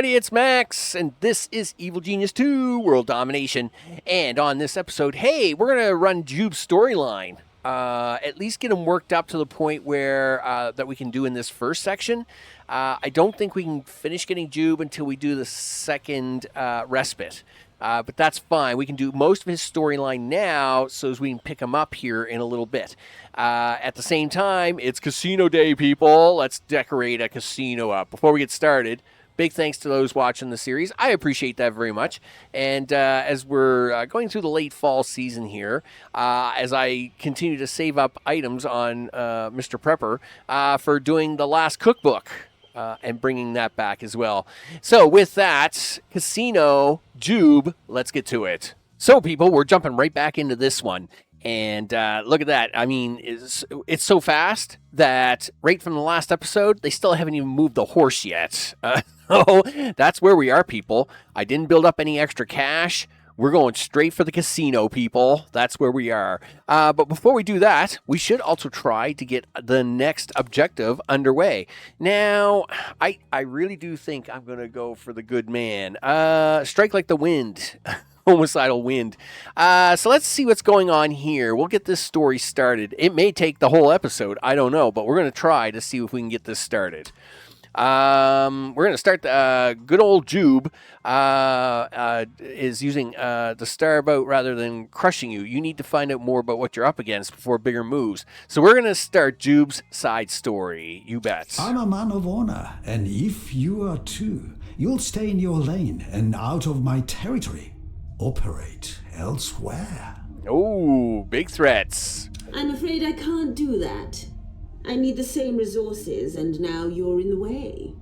everybody, it's Max, and this is Evil Genius 2, World Domination. And on this episode, hey, we're going to run Jube's storyline. At least get him worked up to the point where that we can do in this first section. I don't think we can finish getting Jube until we do the second respite. But that's fine. We can do most of his storyline now so as we can pick him up here in a little bit. At the same time, it's casino day, people. Let's decorate a casino up. Before we get started, big thanks to those watching the series. I appreciate that very much. And as we're going through the late fall season here, as I continue to save up items on Mr. Prepper for doing the last cookbook, and bringing that back as well. So with that, Casino, Jube, let's get to it. So people, we're jumping right back into this one. And look at that. I mean, it's so fast that right from the last episode, they still haven't even moved the horse yet. So that's where we are, people. I didn't build up any extra cash. We're going straight for the casino, people. That's where we are. But before we do that, we should also try to get the next objective underway. Now, I really do think I'm going to go for the good man. Strike like the wind. Homicidal wind. So let's see what's going on here. We'll get this story started. It may take the whole episode. I don't know. But we're going to try to see if we can get this started. We're going to start good old Jube is using the starboat rather than crushing you. You need to find out more about what you're up against before bigger moves. So we're going to start Jube's side story. You bet. I'm a man of honor, and if you are too, you'll stay in your lane and out of my territory. Operate elsewhere. Oh, big threats. I'm afraid I can't do that. I need the same resources, and now you're in the way.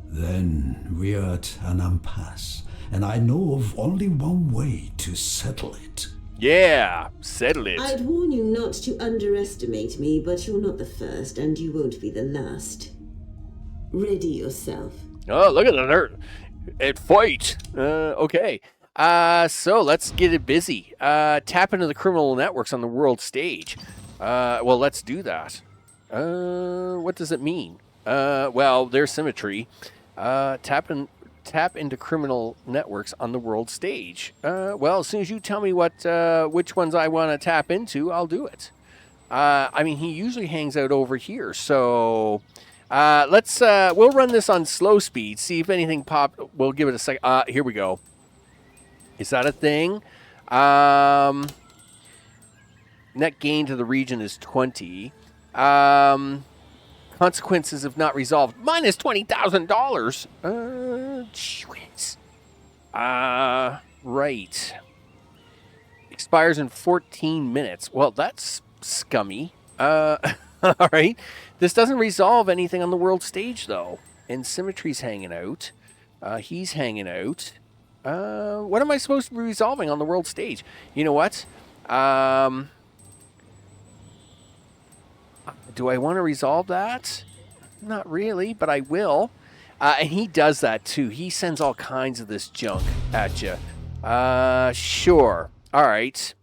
Then we're at an impasse, and I know of only one way to settle it. Yeah, settle it. I'd warn you not to underestimate me, but you're not the first, and you won't be the last. Ready yourself. Oh, look at that. It fight. Okay. So let's get it busy. Tap into the criminal networks on the world stage. Well, let's do that. What does it mean? Well, there's symmetry. Tap into criminal networks on the world stage. Well, as soon as you tell me which ones I want to tap into, I'll do it. I mean, he usually hangs out over here, so we'll run this on slow speed. See if anything pops. We'll give it a second. Here we go. Is that a thing? Net gain to the region is 20. Consequences if not resolved. Minus $20,000. Right. Expires in 14 minutes. Well, that's scummy. All right. This doesn't resolve anything on the world stage, though. And Symmetry's hanging out. He's hanging out. What am I supposed to be resolving on the world stage? You know what? Do I want to resolve that? Not really, but I will. And he does that too. He sends all kinds of this junk at you. Sure. All right.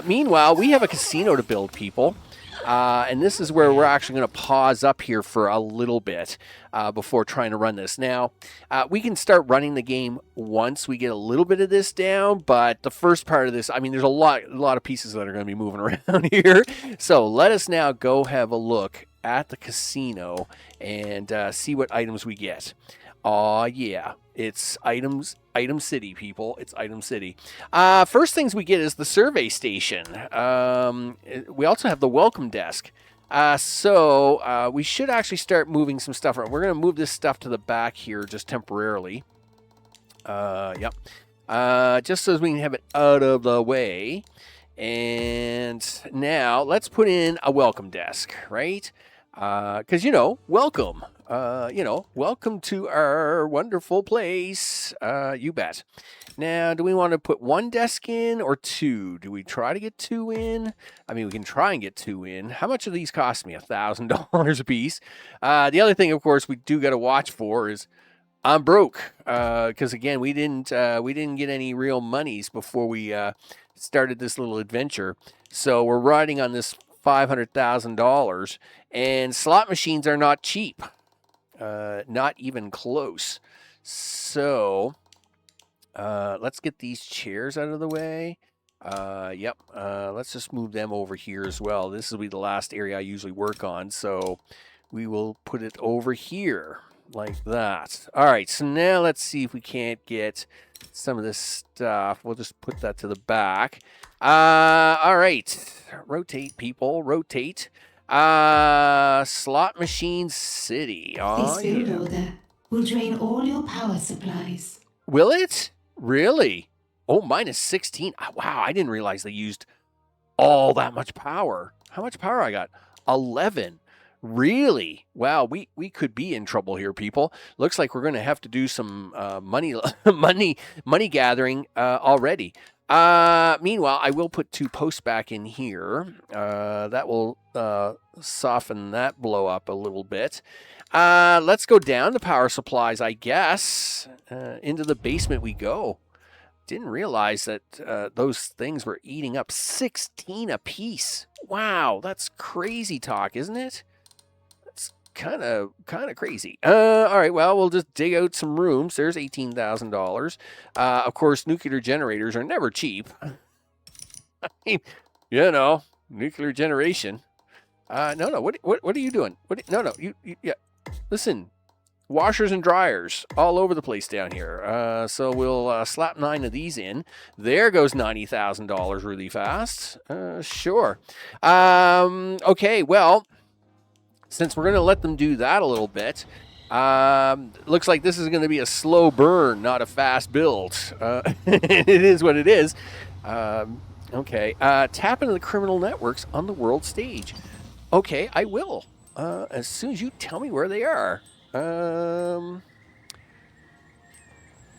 Meanwhile, we have a casino to build, people. And this is where we're actually going to pause up here for a little bit before trying to run this. Now, we can start running the game once we get a little bit of this down, but the first part of this, I mean, there's a lot of pieces that are going to be moving around here. So let us now go have a look at the casino and see what items we get. Aw, yeah. It's Item City, people. It's Item City. First things we get is the survey station. We also have the welcome desk. So we should actually start moving some stuff around. We're going to move this stuff to the back here just temporarily. Yep. Just so we can have it out of the way. And now let's put in a welcome desk, right? Because, welcome. Welcome to our wonderful place. You bet. Now, do we want to put one desk in or two? Do we try to get two in? I mean, we can try and get two in. How much do these cost me? $1,000 a piece. The other thing, of course, we do got to watch for is I'm broke. Because again, we didn't get any real monies before we started this little adventure. So we're riding on this $500,000, and slot machines are not cheap. Not even close. So, let's get these chairs out of the way. Yep. Let's just move them over here as well. This will be the last area I usually work on, so we will put it over here like that. All right, so now let's see if we can't get some of this stuff. We'll just put that to the back. All right. Rotate, people. Rotate. Slot Machine City. Oh, This build order will drain all your power supplies. Will it? Really? Oh, minus 16. Wow, I didn't realize they used all that much power. How much power I got? 11. Really? Wow, we could be in trouble here, people. Looks like we're going to have to do some money gathering already. Meanwhile, I will put 2 posts back in here. That will soften that blow up a little bit. Let's go down to power supplies, I guess. Into the basement we go. Didn't realize that those things were eating up 16 apiece. Wow, that's crazy talk, isn't it? That's kind of crazy. All right, well, we'll just dig out some rooms. There's $18,000. Of course, nuclear generators are never cheap. I mean, nuclear generation. No. What are you doing? Yeah. Listen. Washers and dryers all over the place down here. So we'll slap 9 of these in. There goes $90,000 really fast. Sure. Okay, well, since we're going to let them do that a little bit, looks like this is going to be a slow burn, not a fast build. It is what it is. Okay. Tap into the criminal networks on the world stage. Okay, I will. As soon as you tell me where they are.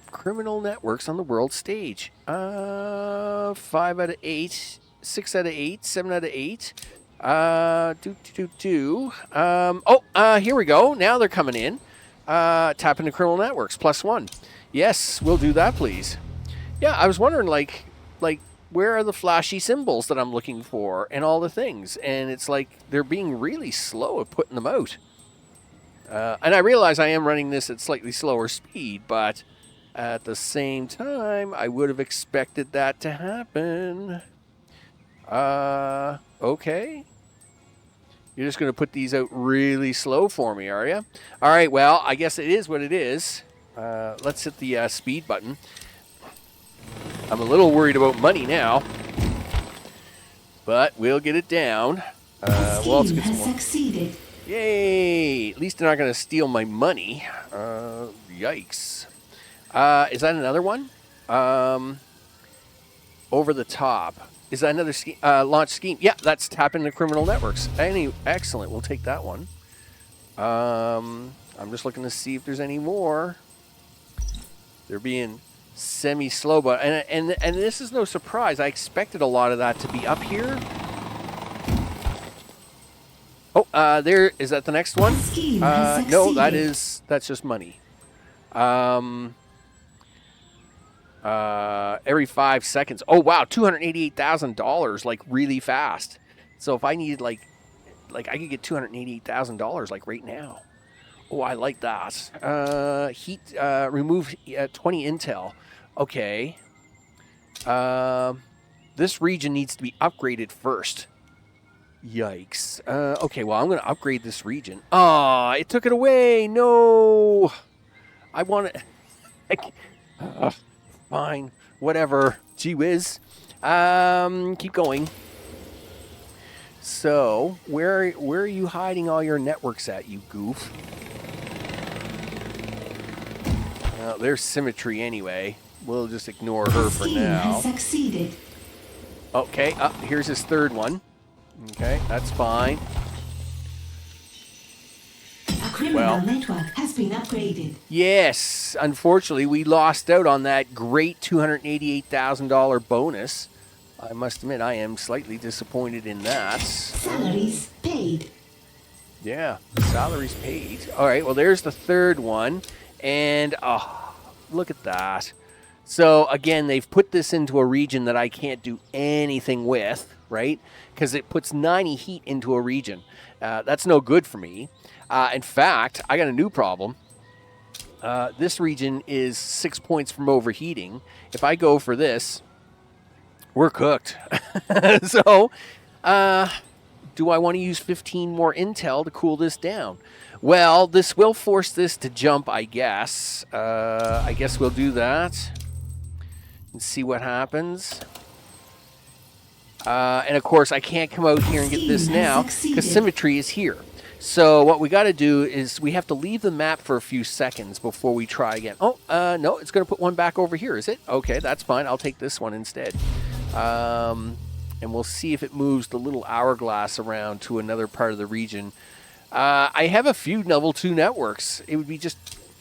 Criminal networks on the world stage. 5 out of 8, 6 out of 8, 7 out of 8. Here we go. Now they're coming in. Tap into criminal networks, +1. Yes, we'll do that, please. Yeah, I was wondering, like, where are the flashy symbols that I'm looking for and all the things? And it's like they're being really slow at putting them out. And I realize I am running this at slightly slower speed, but at the same time, I would have expected that to happen. Okay. You're just going to put these out really slow for me, are you? All right, well, I guess it is what it is. Let's hit the speed button. I'm a little worried about money now, but we'll get it down. Well, let's get some more. Succeeded. Yay! At least they're not going to steal my money. Yikes. Is that another one? Over the top. Is that another launch scheme? Yeah, that's tap into criminal networks. Excellent. We'll take that one. I'm just looking to see if there's any more. They're being semi-slow, but and this is no surprise. I expected a lot of that to be up here. Oh, there is that the next one? No, that's just money. Every 5 seconds. Oh wow, $288,000, like really fast. So if I needed like I could get $288,000 like right now. Oh, I like that. Remove 20 intel. Okay. This region needs to be upgraded first. Yikes. Okay, well, I'm going to upgrade this region. Oh, it took it away. No. I want it. Fine. Whatever. Gee whiz. Keep going. So, where are you hiding all your networks at, you goof? There's symmetry anyway. We'll just ignore her for now. Succeeded. Okay, here's his third one. Okay, that's fine. A criminal network has been upgraded. Yes, unfortunately, we lost out on that great $288,000 bonus. I must admit, I am slightly disappointed in that. Salaries paid. Yeah, salaries paid. All right, well, there's the third one. And, look at that. So, again, they've put this into a region that I can't do anything with, right? Because it puts 90 heat into a region. That's no good for me. In fact, I got a new problem. This region is 6 points from overheating. If I go for this, we're cooked. So, do I want to use 15 more intel to cool this down? Well, this will force this to jump, I guess. I guess we'll do that and see what happens. And of course, I can't come out here and get this now because symmetry is here. So what we got to do is we have to leave the map for a few seconds before we try again. Oh, no, it's going to put one back over here, is it? Okay, that's fine. I'll take this one instead. And we'll see if it moves the little hourglass around to another part of the region. I have a few level 2 networks. It would be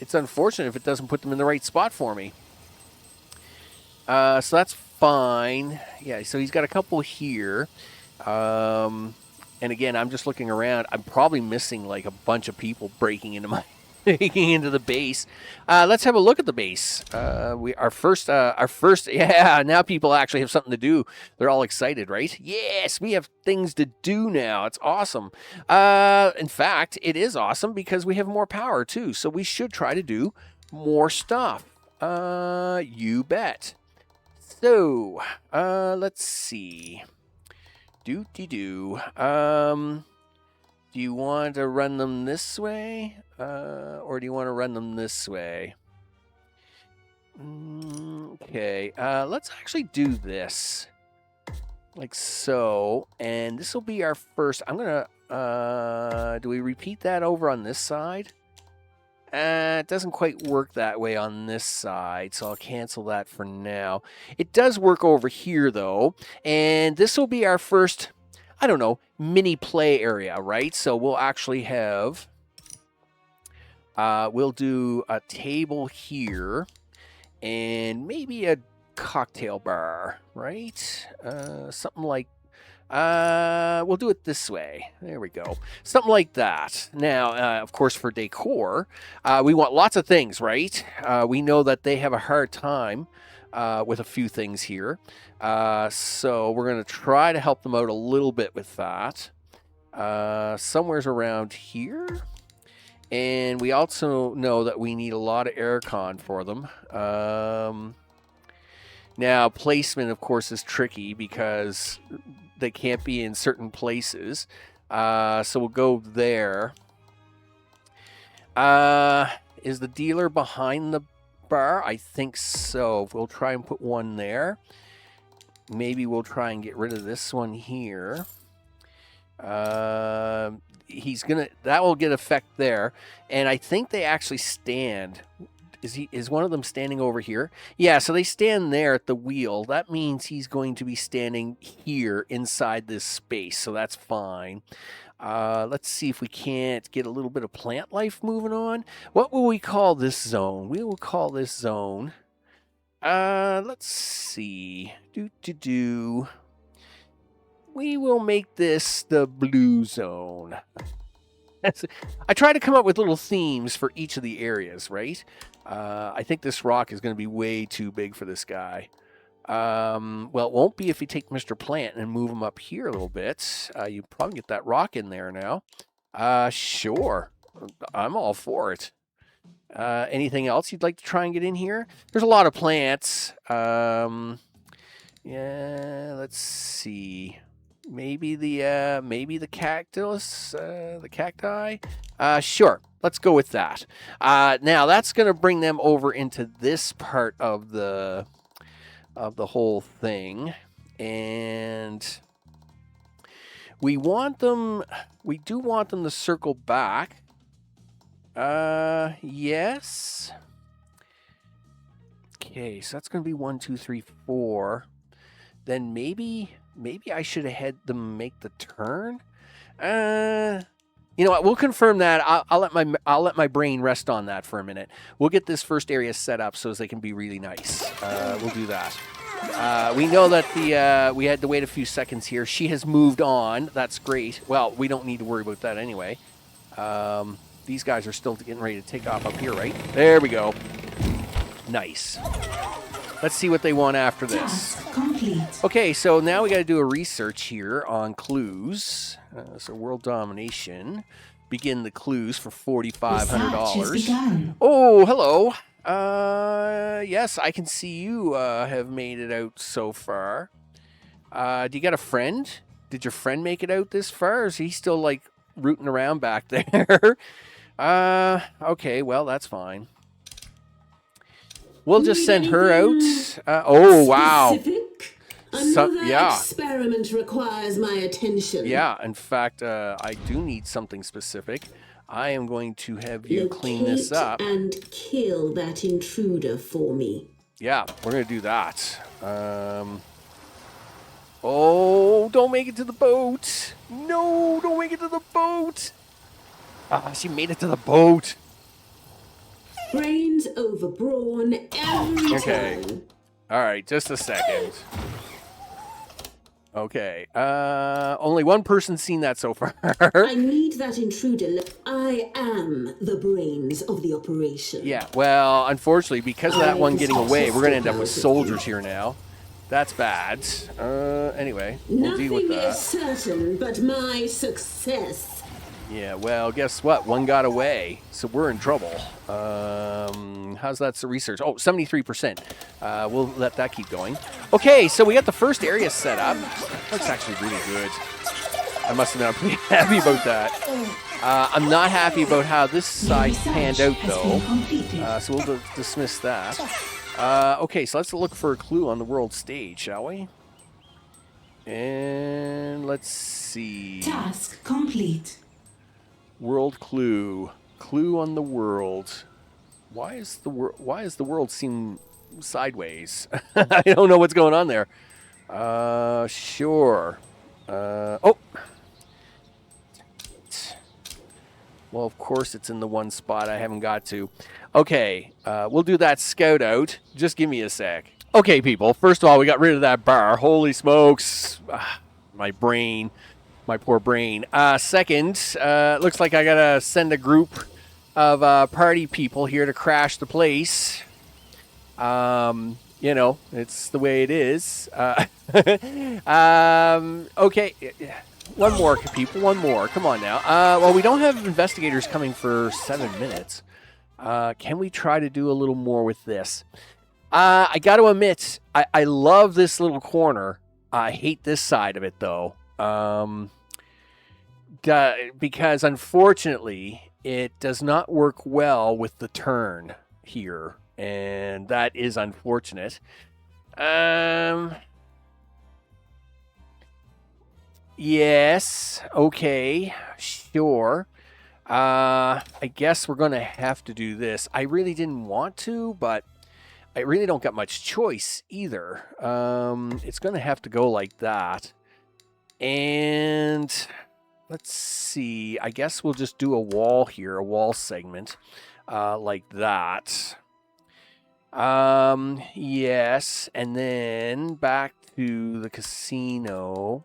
it's unfortunate if it doesn't put them in the right spot for me. So that's fine. Yeah, so he's got a couple here. And again, I'm just looking around. I'm probably missing like a bunch of people breaking into the base. Let's have a look at the base. Our first. Yeah, now people actually have something to do. They're all excited, right? Yes, we have things to do now. It's awesome. In fact, it is awesome because we have more power too. So we should try to do more stuff. You bet. So, let's see. Do you want to run them this way, or do you want to run them this way? Okay, let's actually do this, like so, and this will be our first. I'm gonna. Do we repeat that over on this side? It doesn't quite work that way on this side, so I'll cancel that for now. It does work over here, though, and this will be our first, I don't know, mini play area, right? So we'll actually have, we'll do a table here, and maybe a cocktail bar, right? Something like we'll do it this way. There we go. Something like that. Now, of course, for decor, we want lots of things, right? We know that they have a hard time with a few things here. So we're going to try to help them out a little bit with that. Somewhere's around here. And we also know that we need a lot of aircon for them. Now, placement, of course, is tricky because they can't be in certain places. So we'll go there. Is the dealer behind the bar? I think so. We'll try and put one there. Maybe we'll try and get rid of this one here. He's gonna. That will get effect there. And I think they actually stand. Is one of them standing over here? Yeah, so they stand there at the wheel. That means he's going to be standing here inside this space, so that's fine. Let's see if we can't get a little bit of plant life moving on. What will we call this zone? We will call this zone. Let's see. We will make this the blue zone. I try to come up with little themes for each of the areas, right? I think this rock is going to be way too big for this guy. Well, it won't be if you take Mr. Plant and move him up here a little bit. You probably get that rock in there now. Sure. I'm all for it. Anything else you'd like to try and get in here? There's a lot of plants. Yeah, let's see. Maybe the cactus, the cacti. Sure, let's go with that. Now that's going to bring them over into this part of the whole thing, and we want them. We do want them to circle back. Yes. Okay, so that's going to be 1, 2, 3, 4. Then maybe I should have had them make the turn. You know what? We'll confirm that. I'll let my brain rest on that for a minute. We'll get this first area set up so as they can be really nice. We'll do that. We know that we had to wait a few seconds here. She has moved on. That's great. Well, we don't need to worry about that anyway. These guys are still getting ready to take off up here, right? There we go. Nice. Let's see what they want after this. Complete. Okay, so now we got to do a research here on clues. So world domination. begin the clues for Research has $4,500. begun. Oh, hello. Yes, I can see you have made it out so far. Do you got a friend? Did your friend make it out this far? Or is he still like rooting around back there? Okay, well, that's fine. We'll just send her out. Oh, wow. Specific? Another yeah. experiment requires my attention. Yeah, in fact, I do need something specific. I am going to have you clean this up. And kill that intruder for me. Yeah, we're going to do that. Oh, don't make it to the boat. No, don't make it to the boat. Ah, she made it to the boat. Brains over brawn every time. All right, just a second. Okay. Only one person's seen that so far. I need that intruder. I am the brains of the operation. Yeah, well, unfortunately, because of that one getting away, we're going to end up with soldiers here now. That's bad. Anyway, we'll deal with that. Nothing is certain but my success. Yeah, well, guess what? One got away, so we're in trouble. How's that research? Oh, 73%. We'll let that keep going. Okay, so we got the first area set up. Looks actually really good. I must admit, I'm pretty happy about that. I'm not happy about how this side panned out, though. So we'll dismiss that. Okay, so let's look for a clue on the world stage, shall we? And let's see. Task complete. World clue. Clue on the world. Why is the world seem sideways? I don't know what's going on there. Sure. Oh. Well, of course it's in the one spot I haven't got to. Okay, we'll do that scout out. Just give me a sec. Okay, people. First of all, we got rid of that bar. Holy smokes. My brain. My poor brain. Second, looks like I gotta send a group of party people here to crash the place. You know, it's the way it is. Okay, one more, people. One more. Come on now. Well, we don't have investigators coming for 7 minutes. Can we try to do a little more with this? I got to admit, I love this little corner. I hate this side of it, though. Because unfortunately, it does not work well with the turn here, and that is unfortunate. Yes, okay, sure. I guess we're going to have to do this. I really didn't want to, but I really don't got much choice either. It's going to have to go like that. And let's see. I guess we'll just do a wall here, a wall segment, like that. Yes, and then back to the casino.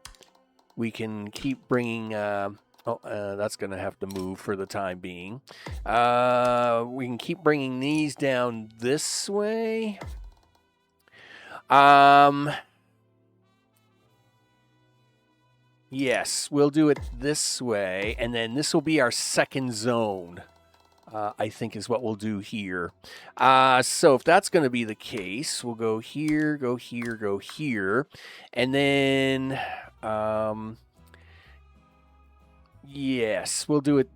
We can keep bringing. That's going to have to move for the time being. We can keep bringing these down this way. Yes, we'll do it this way, and then this will be our second zone, I think is what we'll do here. So if that's going to be the case, we'll go here, go here, go here, and then, yes, we'll do it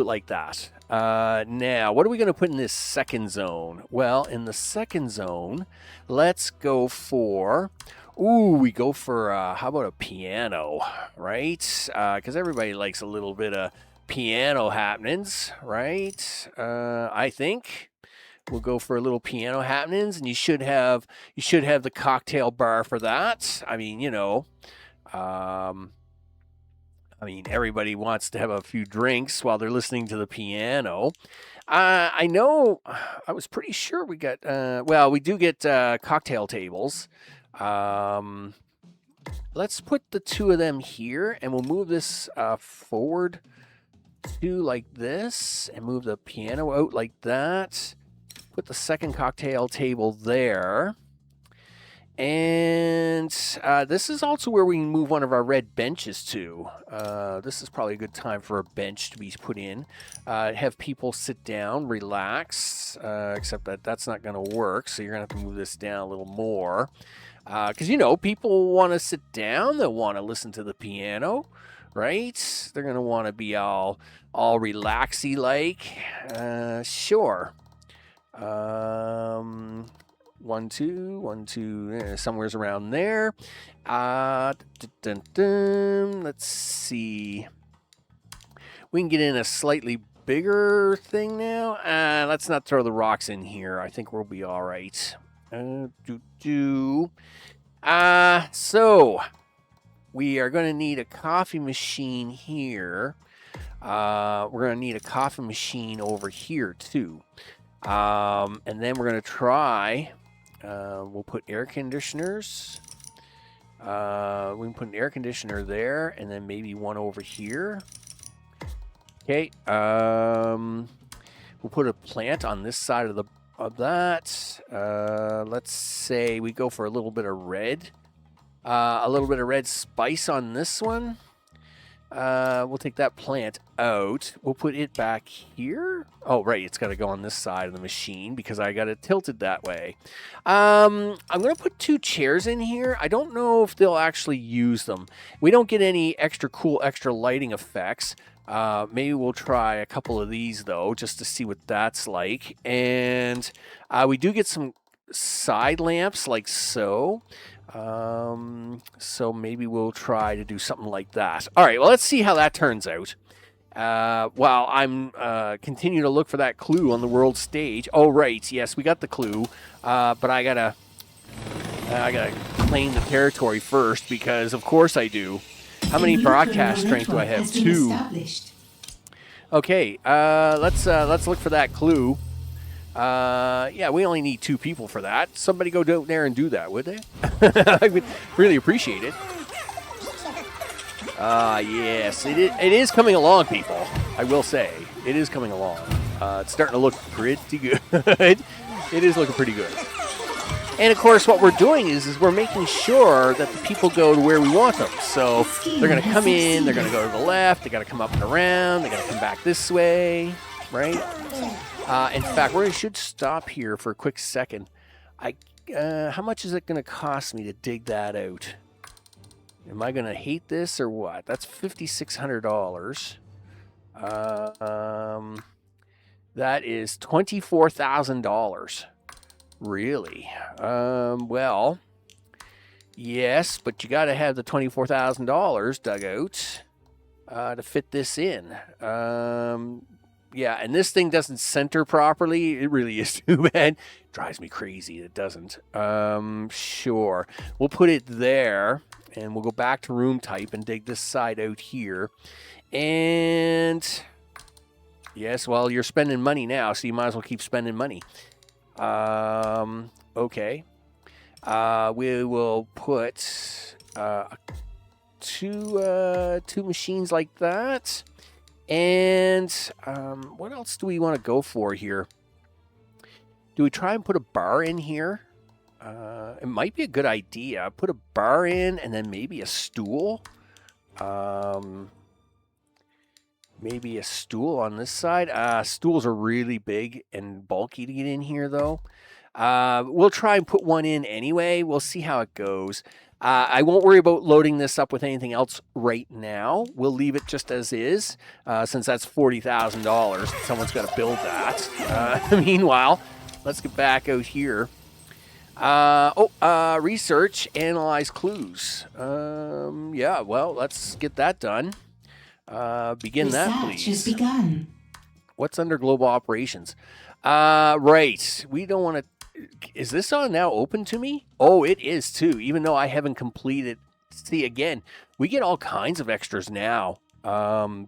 like that. Now, what are we going to put in this second zone? Well, in the second zone, let's go for... Ooh, we go for, how about a piano, right? Because everybody likes a little bit of piano happenings, right? I think we'll go for a little piano happenings, and you should have the cocktail bar for that. I mean, you know, everybody wants to have a few drinks while they're listening to the piano. I know, I was pretty sure we got, well, we do get cocktail tables. Let's put the two of them here, and we'll move this forward to like this, and move the piano out like that. Put the second cocktail table there, And this is also where we can move one of our red benches to. This is probably a good time for a bench to be put in. Have people sit down, relax, except that that's not going to work, so you're going to have to move this down a little more. Because, you know, people want to sit down, they'll want to listen to the piano, right? They're going to want to be all relaxy-like. Sure. 1, 2, 1, 2, somewhere's around there. Let's see. We can get in a slightly bigger thing now. Let's not throw the rocks in here. I think we'll be all right. So we are going to need a coffee machine here. We're going to need a coffee machine over here too. And then we're going to try, we'll put air conditioners. We can put an air conditioner there and then maybe one over here. Okay. We'll put a plant on this side of that. Let's say we go for a little bit of red. A little bit of red spice on this one. We'll take that plant out. We'll put it back here. Oh, right. It's got to go on this side of the machine because I got it tilted that way. I'm going to put 2 chairs in here. I don't know if they'll actually use them. We don't get any extra cool, extra lighting effects. Maybe we'll try a couple of these, though, just to see what that's like. And we do get some side lamps like so. So maybe we'll try to do something like that. All right, well, let's see how that turns out. While I'm continue to look for that clue on the world stage. Oh, right, yes, we got the clue, but I gotta claim the territory first because, of course, I do. How many broadcast strength do I have? 2. Okay, let's look for that clue. Yeah, we only need 2 people for that. Somebody go down there and do that, would they? I would really appreciate it. Yes, it is coming along, people. I will say, it is coming along. It's starting to look pretty good. It is looking pretty good. And of course, what we're doing is we're making sure that the people go to where we want them. So they're going to come in, they're going to go to the left, they got to come up and around, they got to come back this way, right? In fact, we should stop here for a quick second. How much is it going to cost me to dig that out? Am I going to hate this or what? That's $5,600. That is $24,000. Really? Well, yes, but you got to have the $24,000 dug out to fit this in. Yeah, and this thing doesn't center properly. It really is too bad. Drives me crazy. It doesn't. Sure. We'll put it there, and we'll go back to room type and dig this side out here. And yes, well, you're spending money now, so you might as well keep spending money. Okay. We will put two machines like that. And what else do we want to go for here? Do we try and put a bar in here? It might be a good idea. Put a bar in and then maybe a stool. Maybe a stool on this side. Stools are really big and bulky to get in here, though. We'll try and put one in anyway. We'll see how it goes. I won't worry about loading this up with anything else right now. We'll leave it just as is, since that's $40,000. Someone's got to build that. Meanwhile, let's get back out here. Research, analyze clues. Yeah, well, let's get that done. Begin Research that, please. has begun. What's under global operations? Right. We don't want to... Is this on now open to me? Oh, it is too, even though I haven't completed. See, again, we get all kinds of extras now,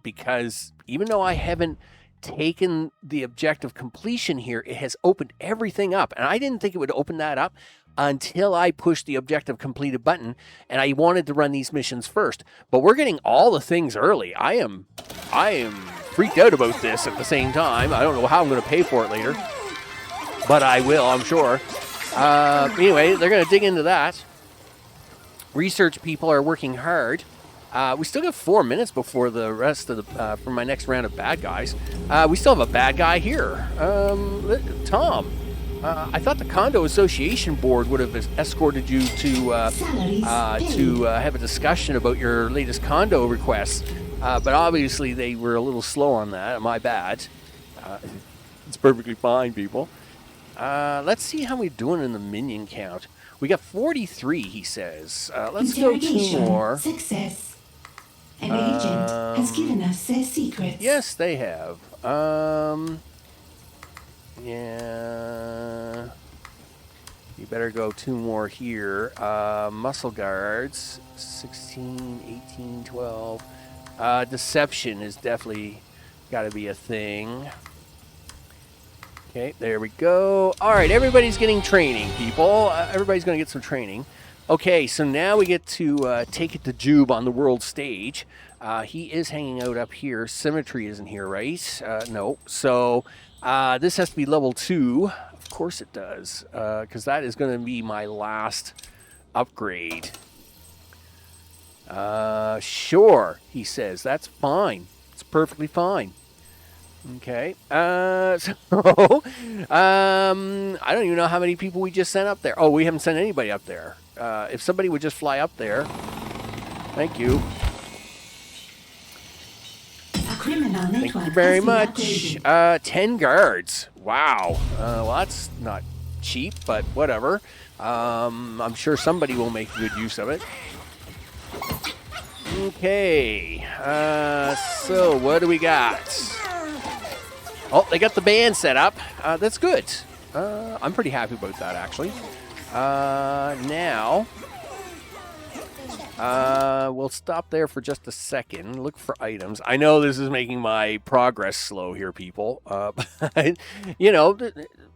because even though I haven't taken the objective completion here, it has opened everything up. And I didn't think it would open that up until I pushed the objective completed button, and I wanted to run these missions first. But we're getting all the things early. I am freaked out about this at the same time. I don't know how I'm going to pay for it later, but I will, I'm sure. Anyway, they're going to dig into that. Research people are working hard. We still got 4 minutes before the rest of the for my next round of bad guys. We still have a bad guy here. Tom. I thought the condo association board would have escorted you to have a discussion about your latest condo requests, but obviously they were a little slow on that. My bad. It's perfectly fine, people. Let's see how we're doing in the minion count. We got 43, he says. Let's go 2 more. Success. An agent has given us their secrets. Yes, they have. Yeah. You better go 2 more here. Muscle guards, 16, 18, 12. Deception is definitely got to be a thing. Okay, there we go. All right, everybody's getting training, people. Everybody's going to get some training. Okay, so now we get to take it to Jube on the world stage. He is hanging out up here. Symmetry isn't here, right? No. So this has to be level 2. Of course it does, because that is going to be my last upgrade. Sure, he says. That's fine. It's perfectly fine. Okay. I don't even know how many people we just sent up there. Oh, we haven't sent anybody up there. If somebody would just fly up there. Thank you. Thank you very much. 10 guards. Wow. Well, that's not cheap, but whatever. I'm sure somebody will make good use of it. Okay. So what do we got? Oh, they got the band set up. That's good. I'm pretty happy about that, actually. Now, we'll stop there for just a second. Look for items. I know this is making my progress slow here, people. But, you know,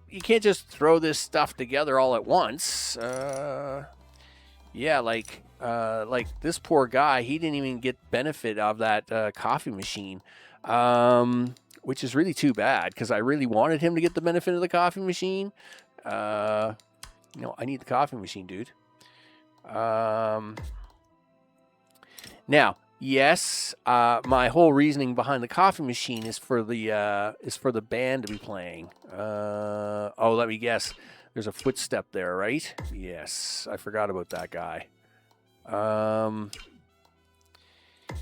you can't just throw this stuff together all at once. Yeah, like this poor guy, he didn't even get benefit of that coffee machine. Which is really too bad, because I really wanted him to get the benefit of the coffee machine. I need the coffee machine, dude. Now, yes, my whole reasoning behind the coffee machine is for the band to be playing. Let me guess. There's a footstep there, right? Yes, I forgot about that guy.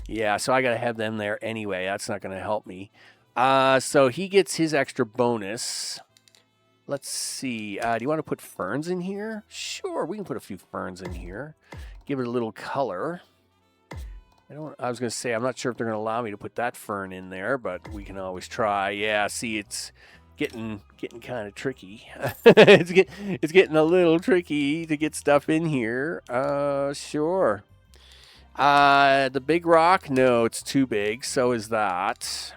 Yeah, so I got to have them there anyway. That's not going to help me. So he gets his extra bonus. Let's see. Do you want to put ferns in here? Sure, we can put a few ferns in here. Give it a little color. I was going to say, I'm not sure if they're going to allow me to put that fern in there, but we can always try. Yeah, see, it's getting kind of tricky. It's getting a little tricky to get stuff in here. Sure. The big rock? No, it's too big. So is that.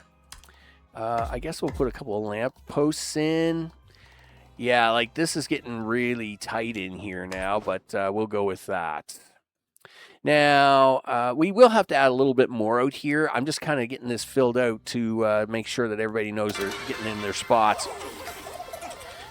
I guess we'll put a couple of lamp posts in. Yeah, like this is getting really tight in here now, but we'll go with that. Now, we will have to add a little bit more out here. I'm just kind of getting this filled out to make sure that everybody knows they're getting in their spots.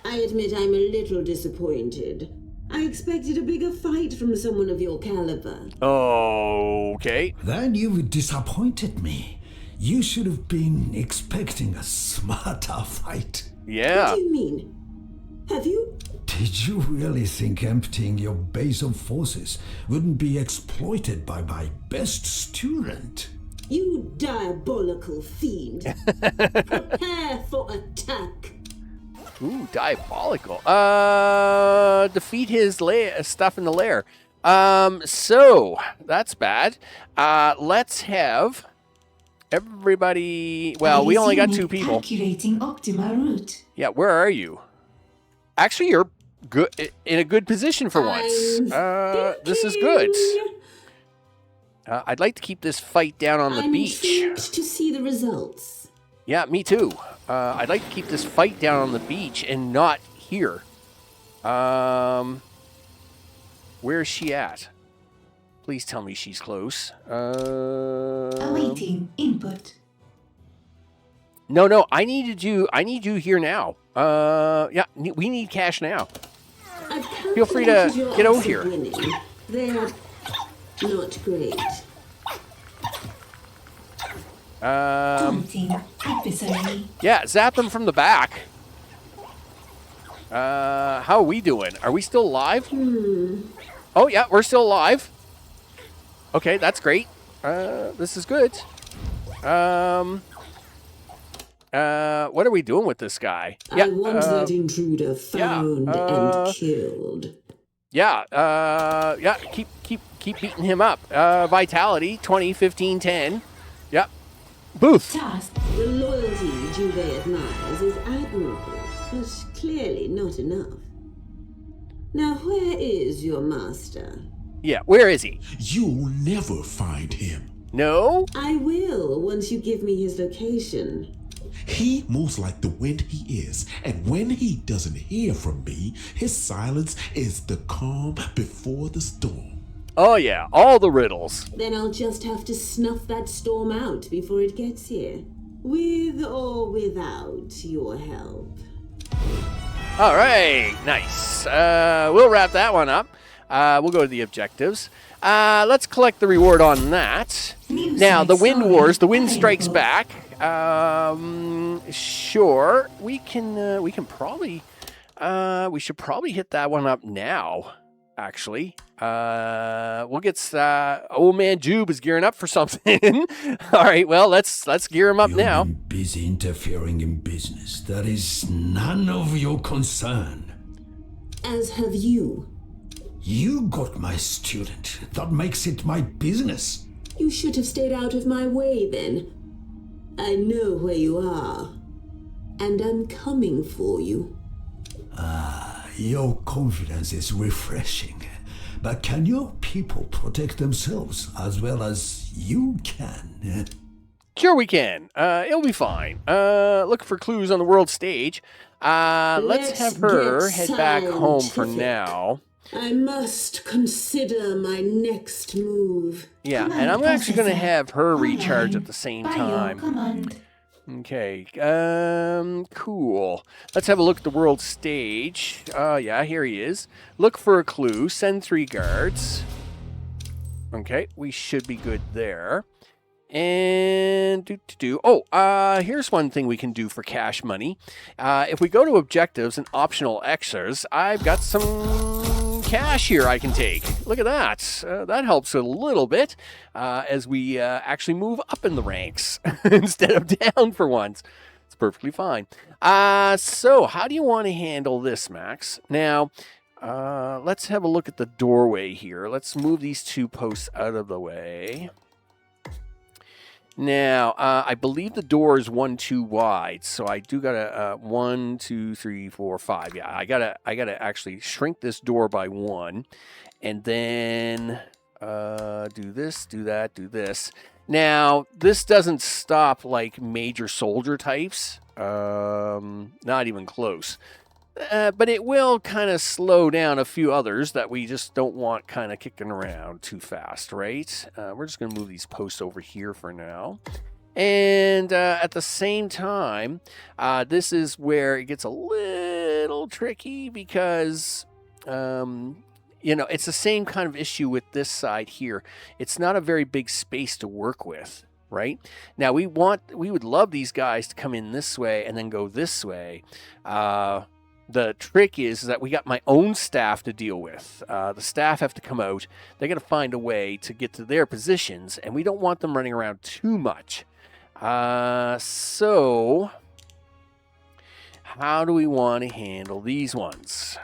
I admit I'm a little disappointed. I expected a bigger fight from someone of your caliber. Okay. Then you've disappointed me. You should have been expecting a smarter fight. Yeah. What do you mean? Have you? Did you really think emptying your base of forces wouldn't be exploited by my best student? You diabolical fiend. Prepare for attack. Ooh, diabolical. Defeat his stuff in the lair. So, that's bad. Let's have everybody. Well, we only got 2 people. Calculating optimal route. Yeah, where are you? Actually, you're good in a good position for once. This is good. I'd like to keep this fight down on the beach. I'm intrigued to see the results. Yeah, me too. I'd like to keep this fight down on the beach and not here. Where's she at? Please tell me she's close. Awaiting input. No, I need you here now. Yeah, we need cash now. I've feel free to get out here. They're not great. Taunting adversary. Yeah, zap them from the back. How are we doing? Are we still alive? Oh, yeah, we're still alive. Okay, that's great. This is good. What are we doing with this guy? I want that intruder found and killed. Yeah, yeah, keep beating him up. Vitality, 20, 15, 10. Yep. Booth. Task. The loyalty Juve admires is admirable, but clearly not enough. Now, where is your master? Yeah, where is he? You'll never find him. No? I will, once you give me his location. He moves like the wind he is, and when he doesn't hear from me, his silence is the calm before the storm. Oh, yeah, all the riddles. Then I'll just have to snuff that storm out before it gets here. With or without your help. All right, nice. We'll wrap that one up. We'll go to the objectives. Let's collect the reward on that. Now, the Wind Wars, the wind strikes back. Sure, we can probably, we should probably hit that one up now, actually. We'll get, old man Jube is gearing up for something. All right, well, let's gear him up You've now. been busy interfering in business. That is none of your concern. As have you. You got my student. That makes it my business. You should have stayed out of my way then. I know where you are. And I'm coming for you. Your confidence is refreshing. But can your people protect themselves as well as you can? Sure we can. It'll be fine. Look for clues on the world stage. Let's have her head back home for now. I must consider my next move. Yeah, Command and I'm actually going to processor. have her recharge Online. at the same By your time. command. Okay, cool. Let's have a look at the world stage. Yeah, here he is. Look for a clue. Send 3 guards. Okay, we should be good there. And here's one thing we can do for cash money. If we go to objectives and optional extras, I've got some cash here I can take. Look at that. That helps a little bit as we actually move up in the ranks instead of down for once. It's perfectly fine. So how do you want to handle this, Max? Now, let's have a look at the doorway here. Let's move these 2 posts out of the way. Now, I believe the door is 1 too wide, so I do gotta 1, 2, 3, 4, 5. Yeah, I gotta actually shrink this door by 1, and then do this, do that, do this. Now, this doesn't stop like major soldier types, not even close. But it will kind of slow down a few others that we just don't want kind of kicking around too fast, right? We're just going to move these posts over here for now. And at the same time, this is where it gets a little tricky because, it's the same kind of issue with this side here. It's not a very big space to work with, right? Now, we would love these guys to come in this way and then go this way. The trick is that we got my own staff to deal with. The staff have to come out. They got to find a way to get to their positions, and we don't want them running around too much. So, how do we want to handle these ones?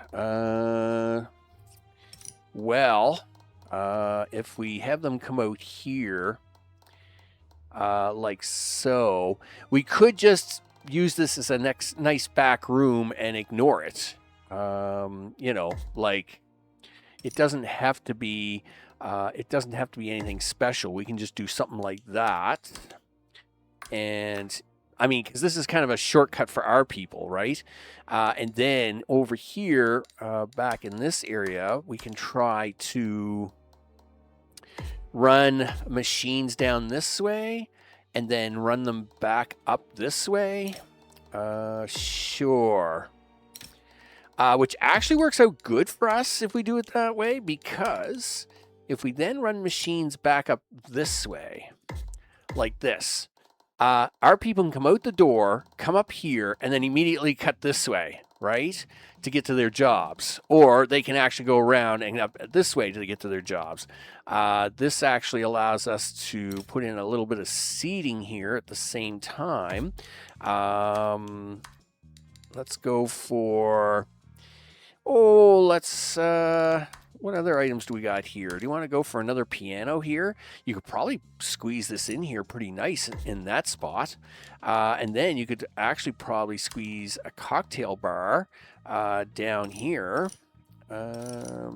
If we have them come out here, like so, we could just use this as a nice back room and ignore it. Like it doesn't have to be anything special. We can just do something like that. And I mean, because this is kind of a shortcut for our people, right? And then over here, back in this area, we can try to run machines down this way and then run them back up this way. Sure. which actually works out good for us if we do it that way, because if we then run machines back up this way, like this, our people can come out the door, come up here, and then immediately cut this way, right, to get to their jobs. Or they can actually go around and up this way to get to their jobs. This actually allows us to put in a little bit of seating here at the same time. Let's go for... what other items do we got here? Do you want to go for another piano here? You could probably squeeze this in here pretty nice in that spot. And then you could actually probably squeeze a cocktail bar down here. Yeah,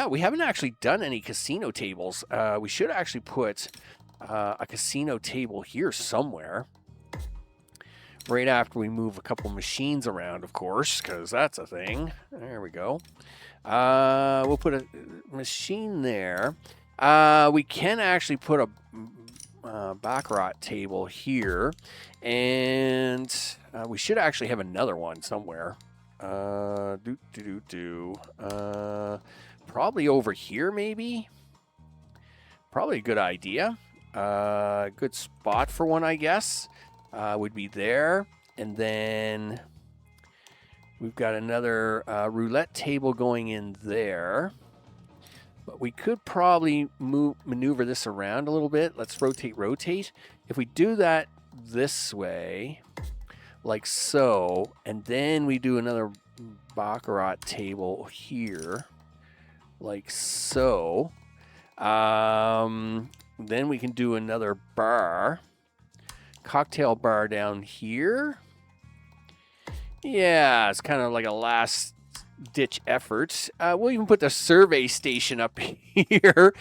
we haven't actually done any casino tables. We should actually put a casino table here somewhere. Right after we move a couple machines around, of course, because that's a thing. There we go. We'll put a machine there. We can actually put a baccarat table here. And we should actually have another one somewhere. Probably over here, maybe? Probably a good idea. Good spot for one, I guess. Would be there, and then we've got another roulette table going in there, but we could probably maneuver this around a little bit. Let's rotate. If we do that this way, like so, and then we do another baccarat table here, like so, then we can do another bar. Cocktail bar down here. Yeah, it's kind of like a last ditch effort. We'll even put the survey station up here,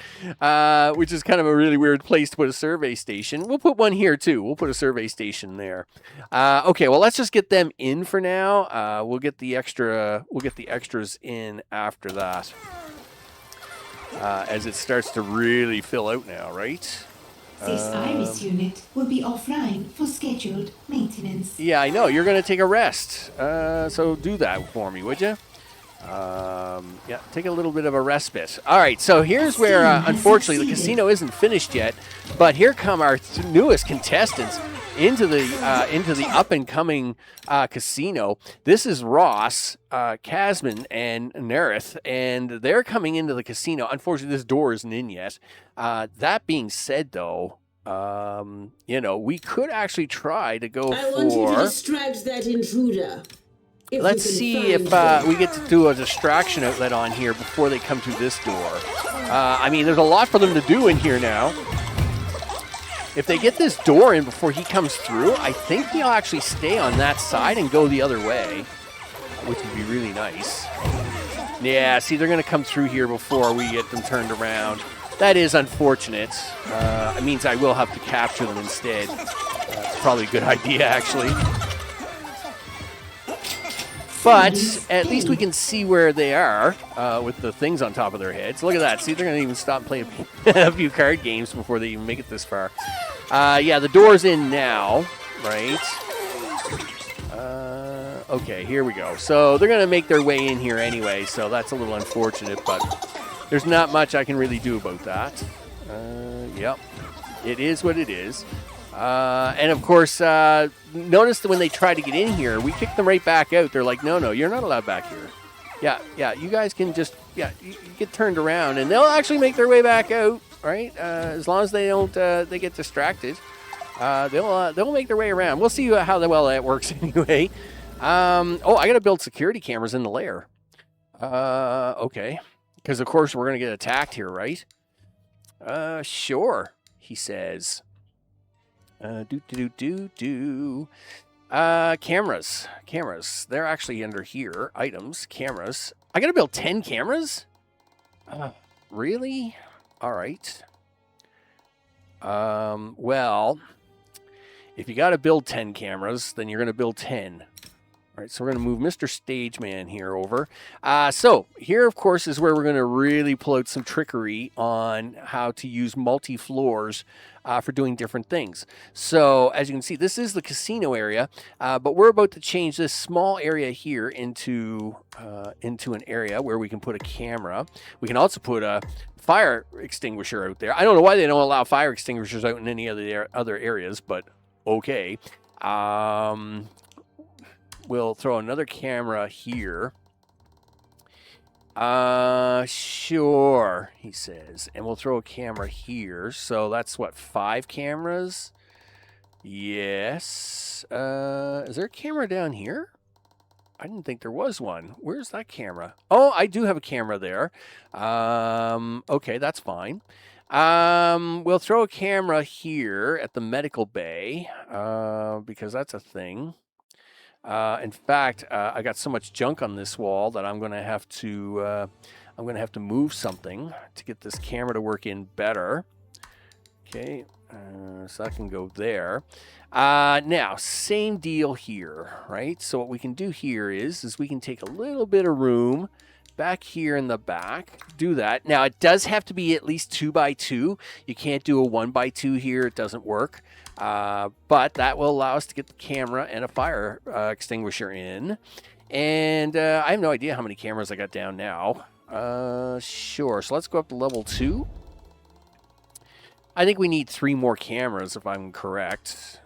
which is kind of a really weird place to put a survey station. We'll put one here too. We'll put a survey station there. Okay, well, let's just get them in for now. We'll get the extras in after that, as it starts to really fill out now, right? This Iris unit will be offline for scheduled maintenance. Yeah, I know. You're going to take a rest. So do that for me, would you? Yeah, take a little bit of a respite. All right, so here's where, unfortunately, the casino isn't finished yet. But here come our newest contestants into the up-and-coming casino. This is Ross, Casman, and Nerith, and they're coming into the casino. Unfortunately, this door isn't in yet. That being said, though, we could actually try to go I want you to distract that intruder. Let's see if we get to do a distraction outlet on here before they come through this door. I mean, there's a lot for them to do in here now. If they get this door in before he comes through, I think he'll actually stay on that side and go the other way, which would be really nice. Yeah, see, they're going to come through here before we get them turned around. That is unfortunate. It means I will have to capture them instead. It's probably a good idea, actually. But at least we can see where they are with the things on top of their heads. Look at that. See, they're going to even stop playing a few card games before they even make it this far. Yeah, the door's in now, right? Okay, here we go. So they're going to make their way in here anyway, so that's a little unfortunate, but there's not much I can really do about that. Yep, it is what it is. And of course, notice that when they try to get in here, we kick them right back out. They're like, no, you're not allowed back here. Yeah, you guys can just, you get turned around, and they'll actually make their way back out, right? As long as they don't, they get distracted, they'll make their way around. We'll see how well that works anyway. I got to build security cameras in the lair. Okay, because of course we're gonna get attacked here, right? Sure, he says. Cameras. They're actually under here. Items, cameras. I gotta build 10 cameras? Really? All right. Well, if you gotta build 10 cameras, then you're gonna build 10. All right, so we're going to move Mr. Stageman here over. So here, of course, is where we're going to really pull out some trickery on how to use multi-floors for doing different things. So as you can see, this is the casino area, but we're about to change this small area here into an area where we can put a camera. We can also put a fire extinguisher out there. I don't know why they don't allow fire extinguishers out in any other areas, but okay. We'll throw another camera here. Sure, he says. And we'll throw a camera here. So that's what, 5 cameras? Yes. Is there a camera down here? I didn't think there was one. Where's that camera? Oh, I do have a camera there. Okay, that's fine. We'll throw a camera here at the medical bay, because that's a thing. In fact, I got so much junk on this wall that I'm going to have to move something to get this camera to work in better. Okay, so that can go there. Now, same deal here, right? So what we can do here is we can take a little bit of room back here in the back. Do that. Now, it does have to be at least 2x2. You can't do a 1x2 here. It doesn't work. But that will allow us to get the camera and a fire extinguisher in. And I have no idea how many cameras I got down now. Sure. So let's go up to level 2. I think we need 3 more cameras, if I'm correct.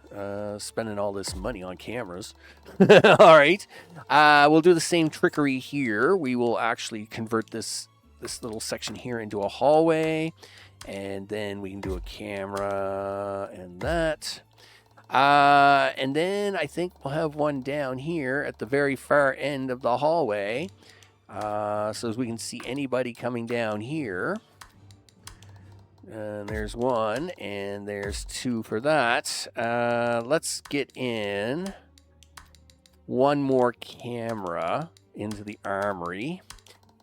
Spending all this money on cameras. All right. We'll do the same trickery here. We will actually convert this little section here into a hallway. And then we can do a camera and that. And then I think we'll have one down here at the very far end of the hallway. So as we can see anybody coming down here. And there's 1, and there's 2 for that. Let's get in 1 more camera into the armory.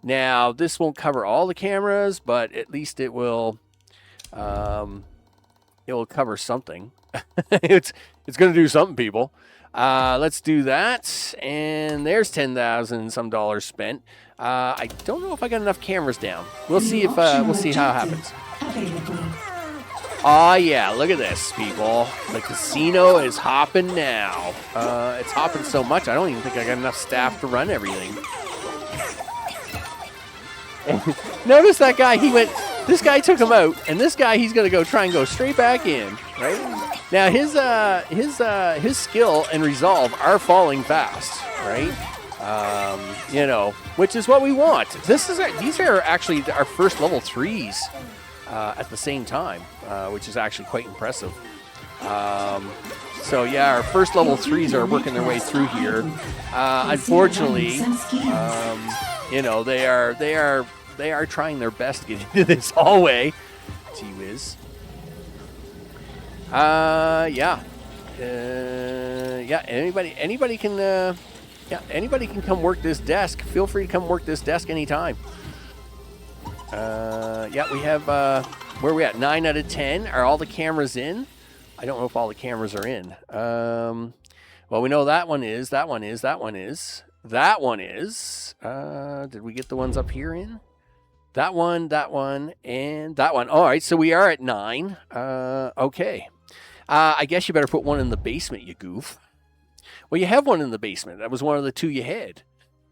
Now, this won't cover all the cameras, but at least it will cover something. It's going to do something, people. Let's do that. And there's $10,000 some dollars spent. I don't know if I got enough cameras down. We'll see how it happens. Oh yeah, look at this, people. The casino is hopping now. It's hopping so much, I don't even think I got enough staff to run everything. Notice that guy, this guy took him out, and this guy, he's going to try and go straight back in, right? Now, his skill and resolve are falling fast, right? Which is what we want. These are actually our first level 3s at the same time, which is actually quite impressive. So yeah, our first level 3s are working their way through here. Unfortunately, they are trying their best to get into this hallway. Gee whiz. Anybody can come work this desk. Feel free to come work this desk anytime. We have, where are we at? 9 out of 10. Are all the cameras in? I don't know if all the cameras are in. Well, we know that one is. Did we get the ones up here in? That one, and that one. All right, so we are at 9. Okay. I guess you better put one in the basement, you goof. Well, you have one in the basement. That was one of the 2 you had.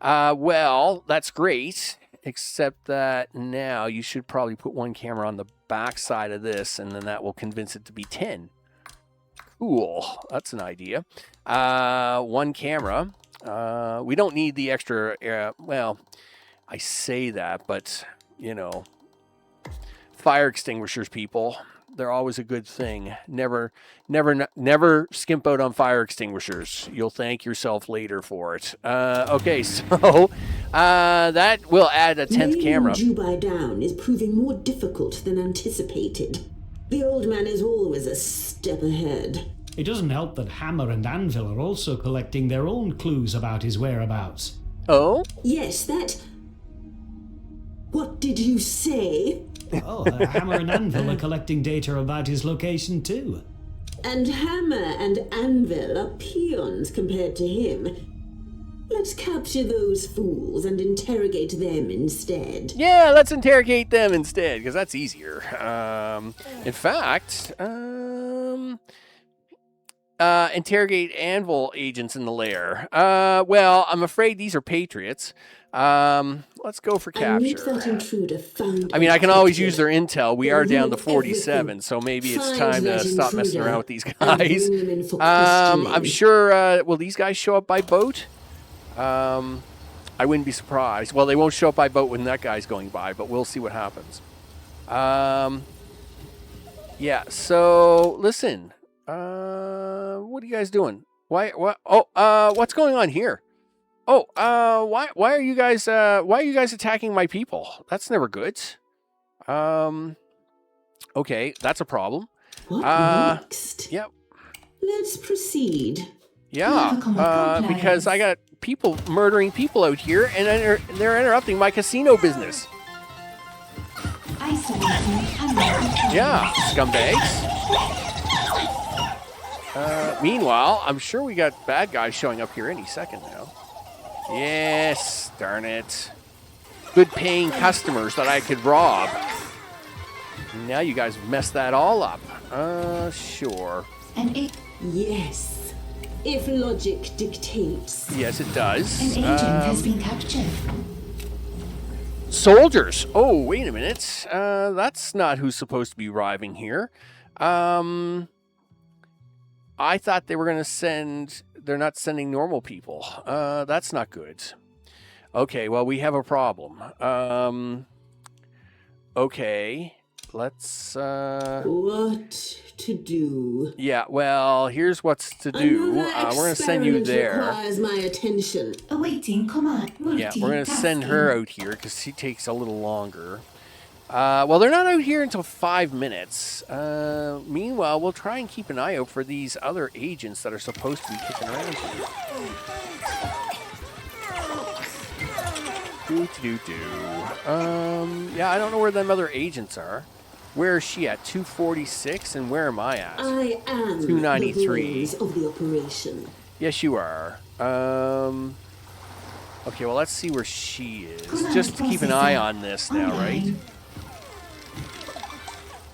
Well, that's great, except that now you should probably put 1 camera on the back side of this, and then that will convince it to be 10. Cool. That's an idea. 1 camera. We don't need the extra, I say that, but, fire extinguishers, people. They're always a good thing. Never skimp out on fire extinguishers. You'll thank yourself later for it. Okay, so that will add a 10th camera. Dubai down is proving more difficult than anticipated. The old man is always a step ahead. It doesn't help that Hammer and Anvil are also collecting their own clues about his whereabouts. Oh? Yes, that... What did you say? Oh, Hammer and Anvil are collecting data about his location too. And Hammer and Anvil are peons compared to him. Let's capture those fools and interrogate them instead. Yeah, let's interrogate them instead, because that's easier. In fact, interrogate Anvil agents in the lair. Well, I'm afraid these are patriots. Let's go for That capture. intruder found I mean, I can always use their their intel. We are down to 47, so maybe it's time to stop messing around with these guys. I'm sure, will these guys show up by boat? I wouldn't be surprised. Well, they won't show up by boat when that guy's going by, but we'll see what happens. Yeah, so listen. What are you guys doing? What's going on here? Why are you guys attacking my people? That's never good. Okay, that's a problem. What next? Yep. Let's proceed. Yeah, because I got people murdering people out here, and they're interrupting my casino business. Yeah, scumbags. Meanwhile, I'm sure we got bad guys showing up here any second now. Yes, darn it. Good paying customers that I could rob. Now you guys messed that all up. Sure. Yes. If logic dictates. Yes, it does. An agent has been captured. Soldiers. Oh, wait a minute. That's not who's supposed to be arriving here. I thought they were going to send... They're not sending normal people. That's not good. Okay, well, we have a problem. Okay, let's... What to do? Yeah, well, here's what's to do. We're going to send you there. Requires my attention. Awaiting command. Yeah, we're going to send her out here because she takes a little longer. Well, they're not out here until 5 minutes. Meanwhile, we'll try and keep an eye out for these other agents that are supposed to be kicking around here. Yeah, I don't know where them other agents are. Where is she at? 246, and where am I at? I am 293. the brains of the operation. Yes, you are. Okay, well, let's see where she is. Just to keep an eye on this now, right?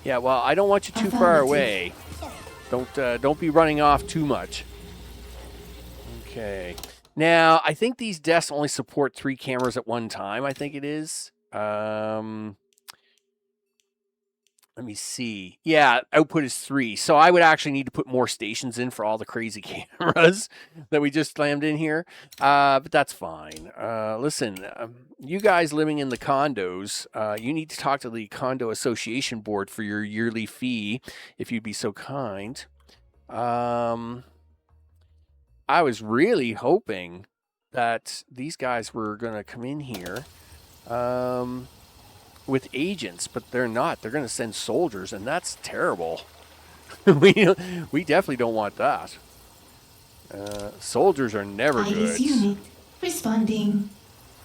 Yeah, well, I don't want you too far away. Don't be running off too much. Okay. Now, I think these desks only support 3 cameras at one time, I think it is. Let me see. Yeah, output is 3. So I would actually need to put more stations in for all the crazy cameras that we just slammed in here. But that's fine. Listen, you guys living in the condos, you need to talk to the Condo Association Board for your yearly fee, if you'd be so kind. I was really hoping that these guys were going to come in here. With agents, but they're not. They're going to send soldiers, and that's terrible. we definitely don't want that. Soldiers are never good. Unit responding.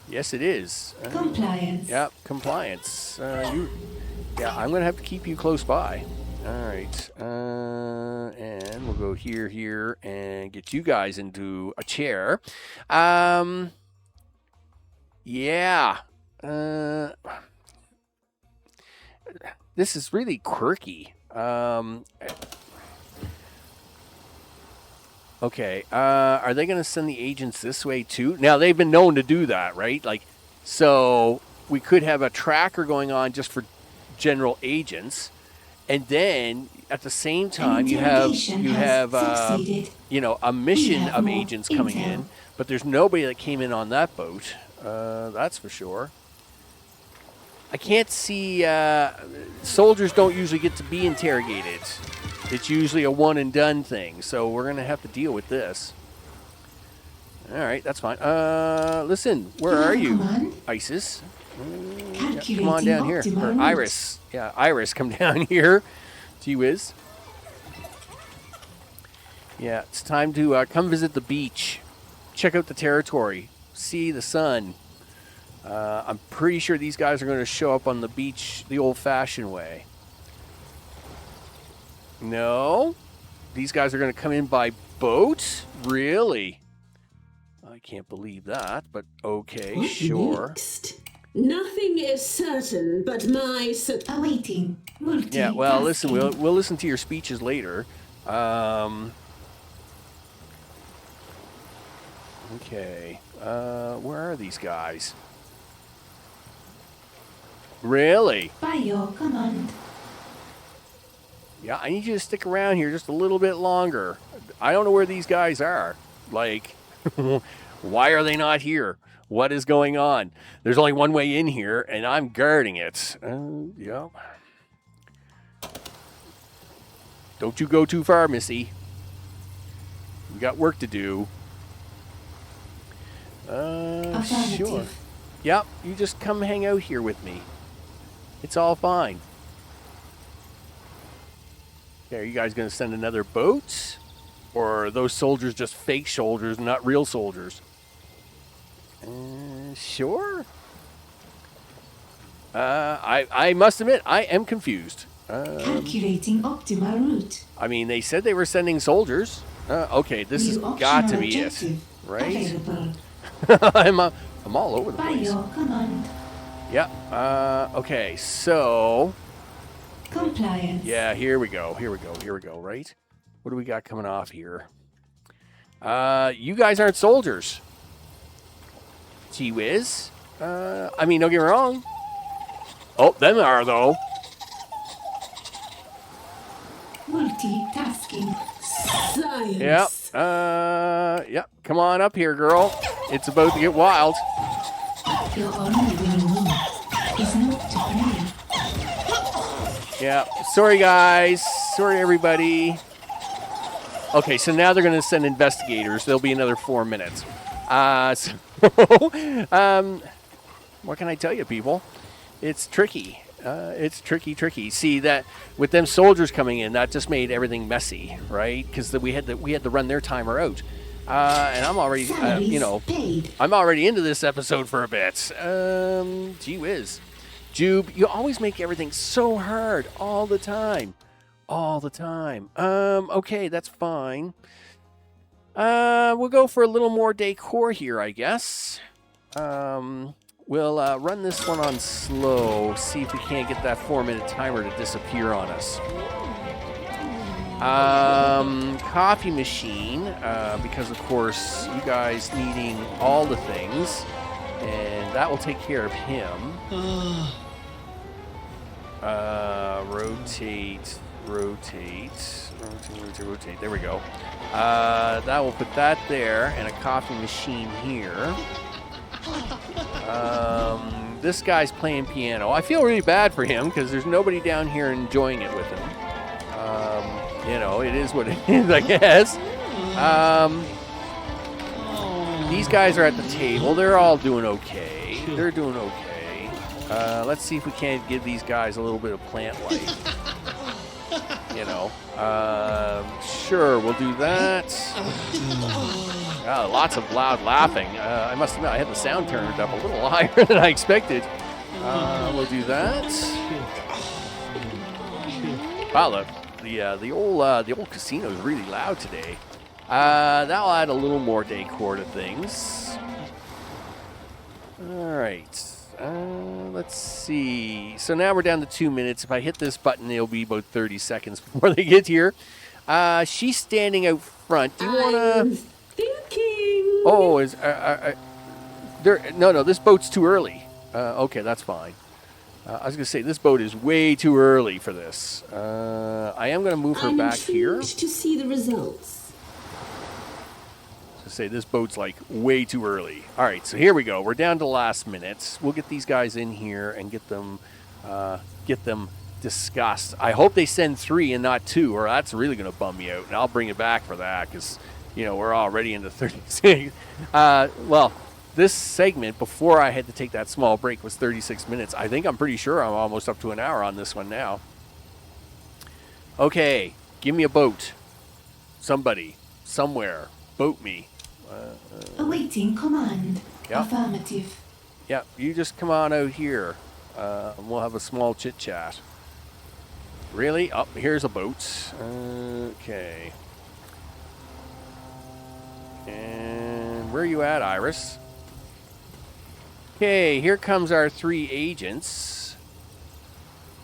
Yes, it is. Compliance. Yeah, compliance. Yeah, I'm going to have to keep you close by. All right. And we'll go here, and get you guys into a chair. Yeah. This is really quirky. Okay. Are they going to send the agents this way too? Now, they've been known to do that, right? Like, so we could have a tracker going on just for general agents, and then at the same time you have a mission of agents coming in, but there's nobody that came in on that boat. That's for sure. I can't see, soldiers don't usually get to be interrogated. It's usually a one and done thing, so we're going to have to deal with this. All right, that's fine. Listen, where are you, Isis? Yeah, come on down here. Or Iris. Yeah, Iris, come down here. Gee whiz. Yeah, it's time to come visit the beach. Check out the territory. See the sun. I'm pretty sure these guys are going to show up on the beach the old-fashioned way. No? These guys are going to come in by boat? Really? I can't believe that, but okay, What sure. next? Nothing is certain, but my Awaiting. Multitasking. Yeah, well, listen, we'll listen to your speeches later. Okay, where are these guys? Really? By your command. Yeah, I need you to stick around here just a little bit longer. I don't know where these guys are. Like, why are they not here? What is going on? There's only one way in here, and I'm guarding it. Yeah. Don't you go too far, Missy. We got work to do. Sure. Yep, you just come hang out here with me. It's all fine. Okay, are you guys going to send another boat? Or are those soldiers just fake soldiers, not real soldiers? Sure. I must admit, I am confused. Calculating optimal route. I mean, they said they were sending soldiers. Okay, this has New got to optional be it, objective right? available. I'm all over the By place. your command. Yep. Okay, so Compliance. yeah, here we go. Right? What do we got coming off here? You guys aren't soldiers. Gee whiz. I mean, don't get me wrong. Oh, them are though. Multitasking. science. Yep. Yep. Come on up here, girl. It's about to get wild. Your only winning move is not to play. Yeah. Sorry, guys. Sorry, everybody. Okay, so now they're going to send investigators. There'll be another 4 minutes. What can I tell you, people? It's tricky. It's tricky. See that with them soldiers coming in, that just made everything messy, right? Because we had to run their timer out, and I'm already, Paid. I'm already into this episode for a bit. Gee whiz, Jube, you always make everything so hard all the time. Okay, that's fine. We'll go for a little more decor here, I guess. We'll run this one on slow, see if we can't get that 4-minute timer to disappear on us. Coffee machine, because of course you guys needing all the things, and that will take care of him. Rotate. There we go. That will put that there, and a coffee machine here. This guy's playing piano. I feel really bad for him because there's nobody down here enjoying it with him. It is what it is, I guess. These guys are at the table. They're all doing okay. They're doing okay. Let's see if we can't give these guys a little bit of plant life. Sure, we'll do that. Lots of loud laughing. I must admit, I had the sound turned up a little higher than I expected. We'll do that. Wow, the old casino is really loud today. That'll add a little more decor to things. All right. Let's see. So now we're down to 2 minutes. If I hit this button, it'll be about 30 seconds before they get here. She's standing out front. Do you want to... Thinking. Oh, is there? No. This boat's too early. Okay, that's fine. I was gonna say this boat is way too early for this. I am gonna move her back here. To see the results. To say this boat's like way too early. All right, so here we go. We're down to the last minutes. We'll get these guys in here and get them discussed. I hope they send 3 and not 2, or that's really gonna bum me out. And I'll bring it back for that because we're already into 36. This segment, before I had to take that small break, was 36 minutes. I'm pretty sure I'm almost up to an hour on this one now. Okay, give me a boat. Somebody, somewhere, boat me. Awaiting command. Yeah. Affirmative. Yeah, you just come on out here, and we'll have a small chit-chat. Really? Oh, here's a boat. Okay. And Where are you at, Iris? Okay, here comes our 3 agents.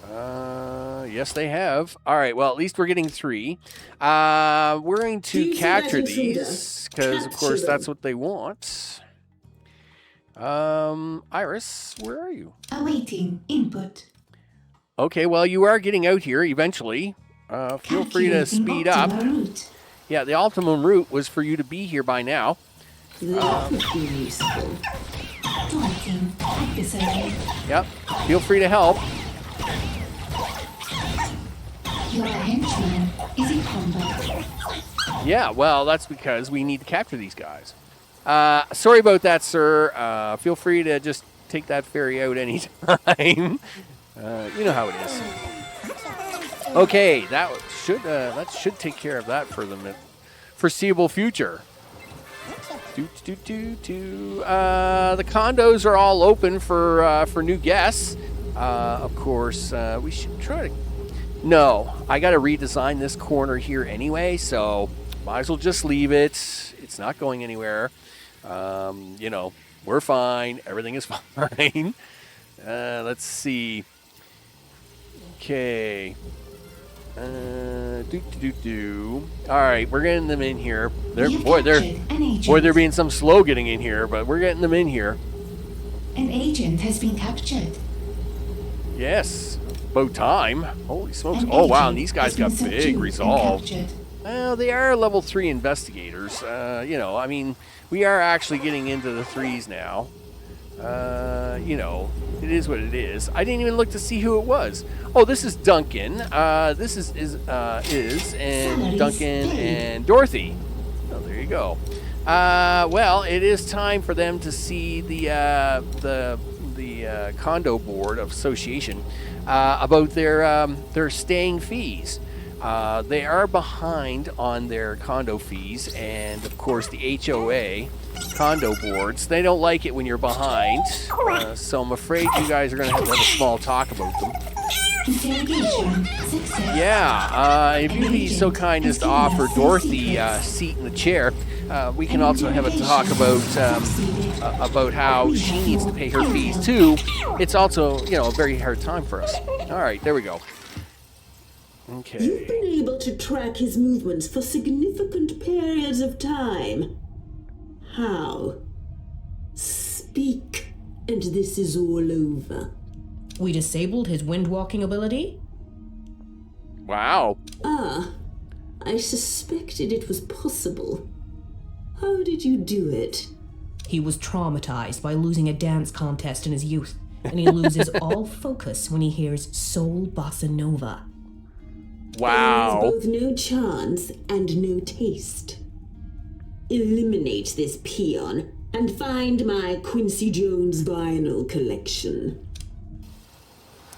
Yes, they have. All right, well, at least we're getting 3. We're going to capture these, because, of course, that's what they want. Iris, where are you? Awaiting input. Okay, well, you are getting out here eventually. Feel free to speed up. Route. Yeah, the optimum route was for you to be here by now. That would be useful. Awaiting adversary. Yep, feel free to help. Your henchman is in combat. Yeah, well, that's because we need to capture these guys. Sorry about that, sir. Feel free to just take that ferry out anytime. You know how it is. Okay, that should take care of that for the foreseeable future. The condos are all open for new guests. Of course, we should try to. No, I got to redesign this corner here anyway, so might as well just leave it. It's not going anywhere. You know, we're fine. Everything is fine. Let's see. Okay. All right, we're getting them in here. They're being some slow getting in here, but we're getting them in here. An agent has been captured. Yes, about time. Holy smokes! Oh wow, and these guys got big resolve. Well, they are level 3 investigators. You know, I mean, we are actually getting into the 3s now. You know, it is what it is. I didn't even look to see who it was. Oh, this is Duncan. This is and Duncan and Dorothy. Oh, there you go. Well, it is time for them to see the condo board of association about their staying fees. They are behind on their condo fees, and of course the HOA condo boards, they don't like it when you're behind, so I'm afraid you guys are going to have a small talk about them. Yeah, if you'd be so kind as to offer Dorothy a seat in the chair, we can also have a talk about how she needs to pay her fees too. It's also, you know, a very hard time for us. All right, there we go. Okay. You've been able to track his movements for significant periods of time. How? Speak, and this is all over. We disabled his wind-walking ability? Wow. Ah, I suspected it was possible. How did you do it? He was traumatized by losing a dance contest in his youth, and he loses all focus when he hears soul bossa nova. Wow. He has both no chance and no taste. Eliminate this peon and find my Quincy Jones vinyl collection.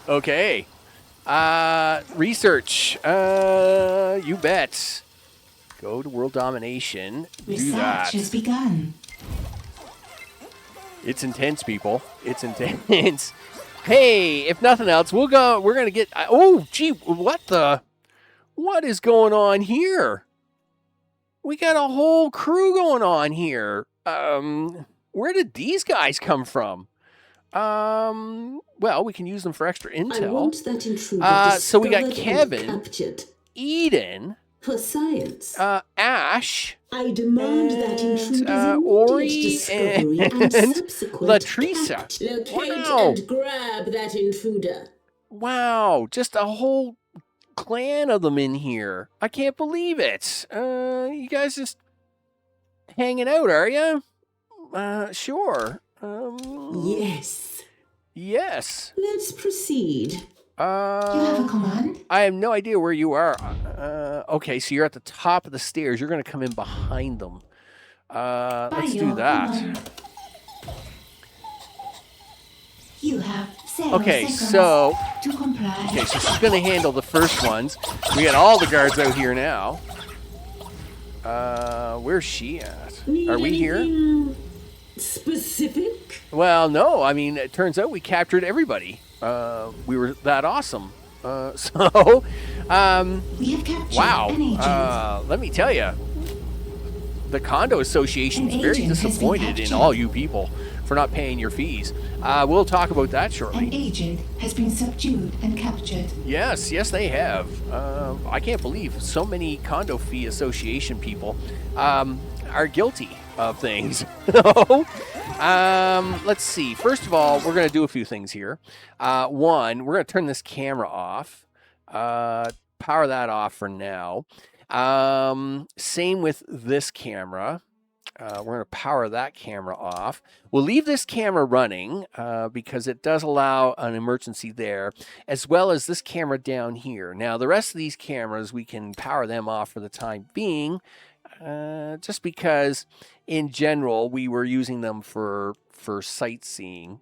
Okay. Research. You bet. Go to World Domination. Do that. Research has begun. It's intense, people. It's intense. Hey, if nothing else, we're gonna get. Oh, gee, what is going on here? We got a whole crew going on here. Where did these guys come from? Well, we can use them for extra intel. I want that intruder so we got discovered Kevin, and captured. Eden, For science. Ash, I demand that intruder's Ori, discovery and and subsequent Latricia. capture. Locate Wow. and grab that intruder. Wow, just a whole clan of them in here. I can't believe it. You guys just hanging out, are you? Sure. Yes. Yes. Let's proceed. You have a command? I have no idea where you are. Okay, so you're at the top of the stairs. You're going to come in behind them. Let's do that. Command. You have 0 Okay, seconds so to comply. okay, so she's going to handle the first ones. We got all the guards out here now. Where's she at? Need Are we here? anything specific? Well, no. I mean, it turns out we captured everybody. We were that awesome. We have captured wow. an agent. Let me tell you, the condo association is An very agent has been disappointed in captured. all you people for not paying your fees. We'll talk about that shortly. An agent has been subdued and captured. Yes, they have. I can't believe so many condo fee association people are guilty of things. Let's see. First of all, we're going to do a few things here. One, we're going to turn this camera off. Power that off for now. Same with this camera. We're going to power that camera off. We'll leave this camera running because it does allow an emergency there, as well as this camera down here. Now, the rest of these cameras, we can power them off for the time being, just because, in general, we were using them for sightseeing.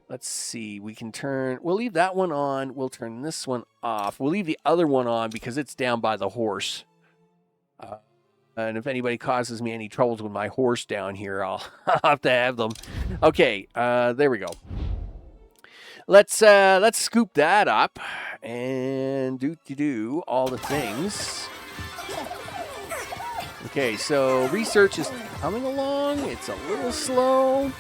Let's see. We'll leave that one on. We'll turn this one off. We'll leave the other one on because it's down by the horse. And if anybody causes me any troubles with my horse down here, I'll have to have them. Okay, there we go. Let's scoop that up and do all the things. Okay, so research is coming along. It's a little slow.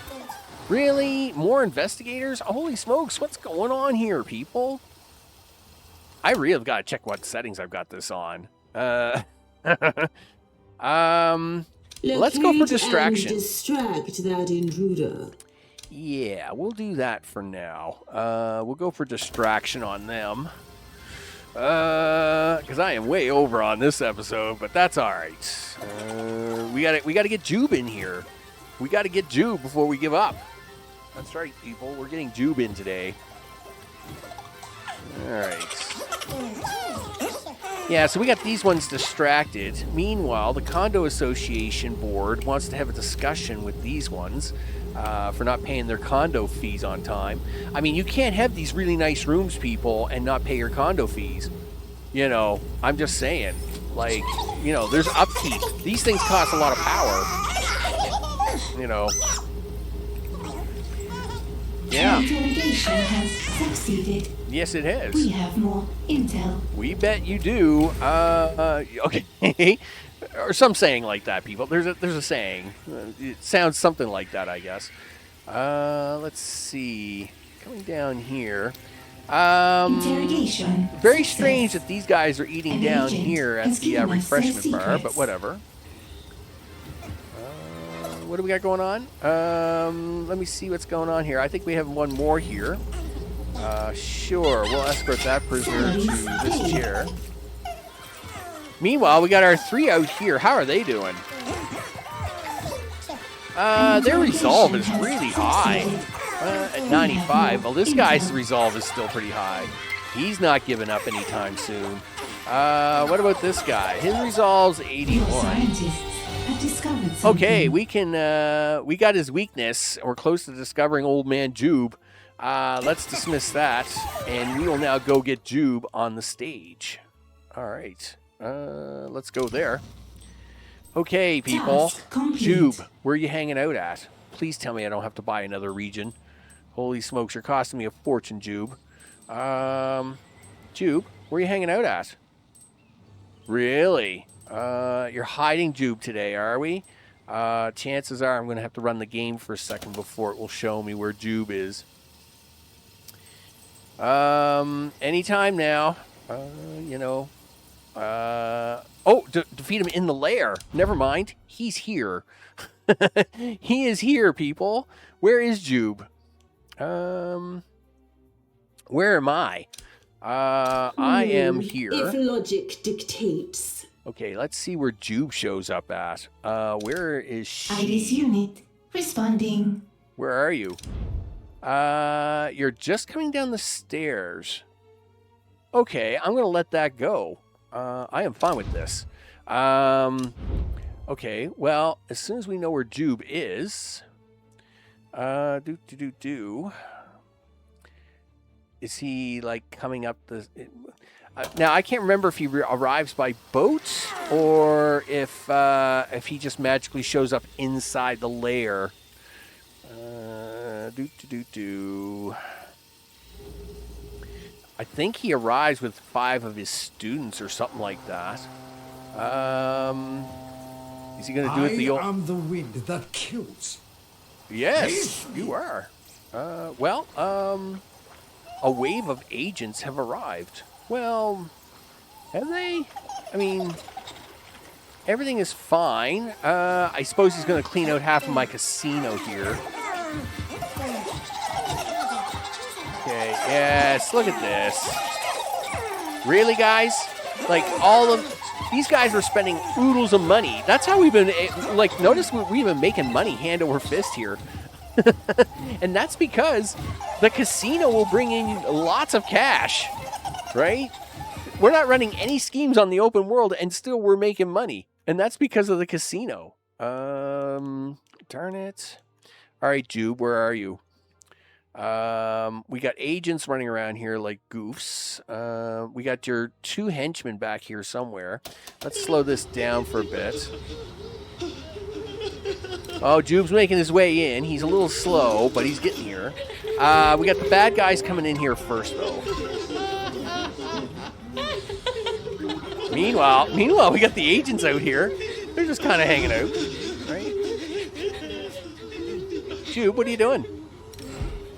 Really? More investigators? Holy smokes, what's going on here, people? I really have got to check what settings I've got this on. Let's go for distraction. And distract that intruder. Yeah, we'll do that for now. We'll go for distraction on them. Because I am way over on this episode, but that's all right. We gotta get Jube in here. We gotta get Jube before we give up. That's right, people. We're getting Jube in today. All right. Yeah, so we got these ones distracted. Meanwhile, the condo association board wants to have a discussion with these ones for not paying their condo fees on time. I mean, you can't have these really nice rooms, people, and not pay your condo fees. You know, I'm just saying. Like, you know, there's upkeep. These things cost a lot of power. You know. Yeah. Interrogation has succeeded. Yes, it has. We have more intel. We bet you do. Okay. Or some saying like that, people. There's a saying. It sounds something like that, I guess. Let's see. Coming down here. Interrogation. Very success. strange that these guys are eating An down agent here at has the given us their refreshment bar, but secrets. whatever. What do we got going on? Let me see what's going on here. I think we have one more here. Sure, we'll escort that prisoner to this chair. Meanwhile, we got our three out here. How are they doing? Their resolve is really high. At 95. Well, this guy's resolve is still pretty high. He's not giving up anytime soon. What about this guy? His resolve's 81. Scientists have discovered something. Okay, we got his weakness. We're close to discovering old man Jube. Let's dismiss that, and we will now go get Jube on the stage. All right, let's go there. Okay, people. Task complete. Jube, where are you hanging out at? Please tell me I don't have to buy another region. Holy smokes, you're costing me a fortune, Jube. Jube, where are you hanging out at? Really? You're hiding Jube today, are we? Chances are I'm going to have to run the game for a second before it will show me where Jube is. Anytime now. You know. Defeat him in the lair. Never mind. He's here. He is here, people. Where is Jube? Where am I? I am here. If logic dictates. Okay, let's see where Jube shows up at. Where is she? IDIS unit responding. Where are you? You're just coming down the stairs. Okay, I'm going to let that go. I am fine with this. Okay, well, as soon as we know where Jube is... Is he, like, coming up the... now, I can't remember if he arrives by boat or if he just magically shows up inside the lair. I think he arrives with 5 of his students or something like that. Is he going to do it the old... I am the wind that kills. Yes, you are. Well, a wave of agents have arrived. Well, have they? I mean, everything is fine. I suppose he's going to clean out half of my casino here. Okay, yes, look at this. Really, guys? Like, all of... These guys were spending oodles of money. That's how we've been... Like, notice we've been making money hand over fist here. And that's because the casino will bring in lots of cash, right? We're not running any schemes on the open world, and still we're making money. And that's because of the casino. Darn it. All right, Jube, where are you? We got agents running around here like goofs. We got your 2 henchmen back here somewhere. Let's slow this down for a bit. Oh, Jube's making his way in. He's a little slow, but he's getting here. We got the bad guys coming in here first, though. Meanwhile, we got the agents out here. They're just kind of hanging out, right? Jube, what are you doing?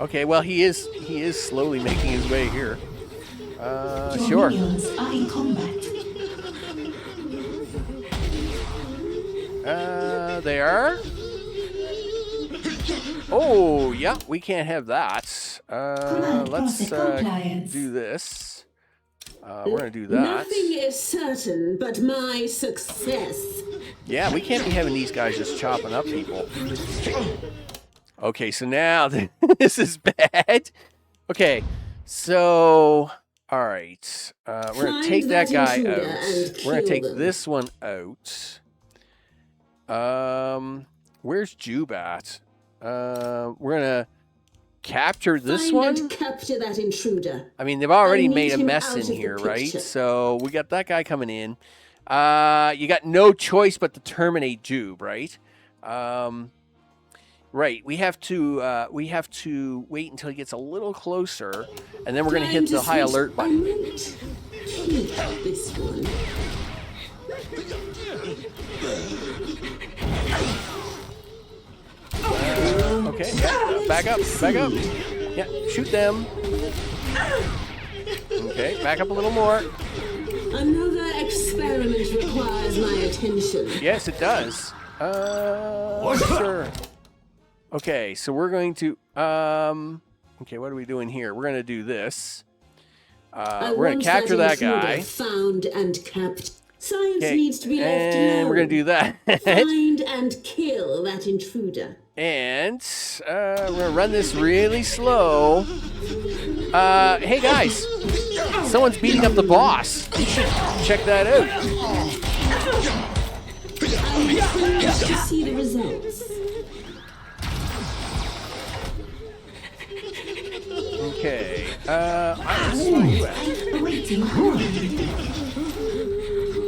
Okay, well, he is slowly making his way here. Sure. Minions are in combat. They are? Oh, yeah, we can't have that. Let's do this. We're going to do that. Nothing is certain but my success. Yeah, we can't be having these guys just chopping up people. Okay, so now this is bad. Okay, so, all right. We're going to take that guy out. We're going to take this one out. Where's Jube at? We're going to capture this one. And capture that intruder. I mean, they've already made a him mess out in of the here, right? picture. So we got that guy coming in. You got no choice but to terminate Jube, right? Right. We have to wait until he gets a little closer, and then we're going to hit the high alert button. This one. Okay, yeah, back up. Yeah, shoot them. Okay, back up a little more. Another experiment requires my attention. Yes, it does. Sure. Okay, so we're going to, okay, what are we doing here? We're going to do this. We're going to capture that guy. Found and kept. Science needs to be left alone. And we're going to do that. Find and kill that intruder. And we're going to run this really slow. Hey, guys. Someone's beating up the boss. You should check that out. I'm curious to see the results. Okay. I'm slow you at. Awaiting order.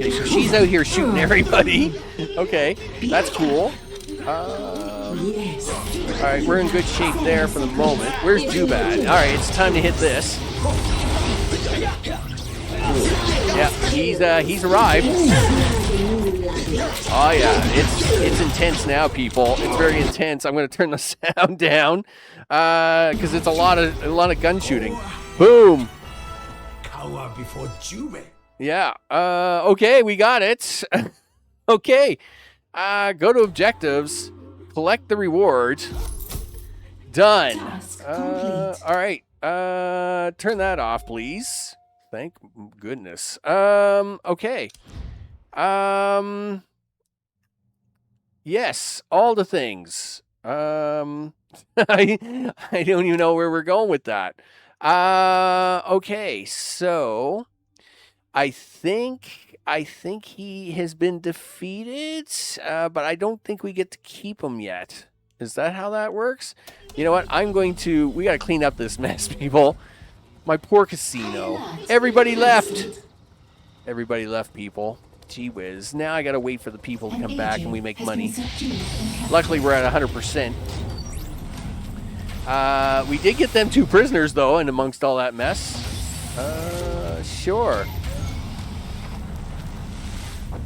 Okay, so she's out here shooting everybody. Okay, that's cool. Yes. All right, we're in good shape there for the moment. Where's Jube at? All right, it's time to hit this. Yeah, he's arrived. Oh yeah, it's intense now, people. It's very intense. I'm going to turn the sound down because it's a lot of gun shooting. Boom. Cower before Jube. Yeah. Okay, we got it. Okay. Go to objectives. Collect the reward. Done. Task complete. All right. Turn that off, please. Thank goodness. Okay. Yes, all the things. I don't even know where we're going with that. Okay, so I think he has been defeated, but I don't think we get to keep him yet. Is that how that works? You know what? We got to clean up this mess, people. My poor casino. Everybody left. Everybody left, people. Gee whiz. Now I got to wait for the people to come back and we make money. Luckily, we're at 100%. We did get them 2 prisoners, though, and amongst all that mess. Sure.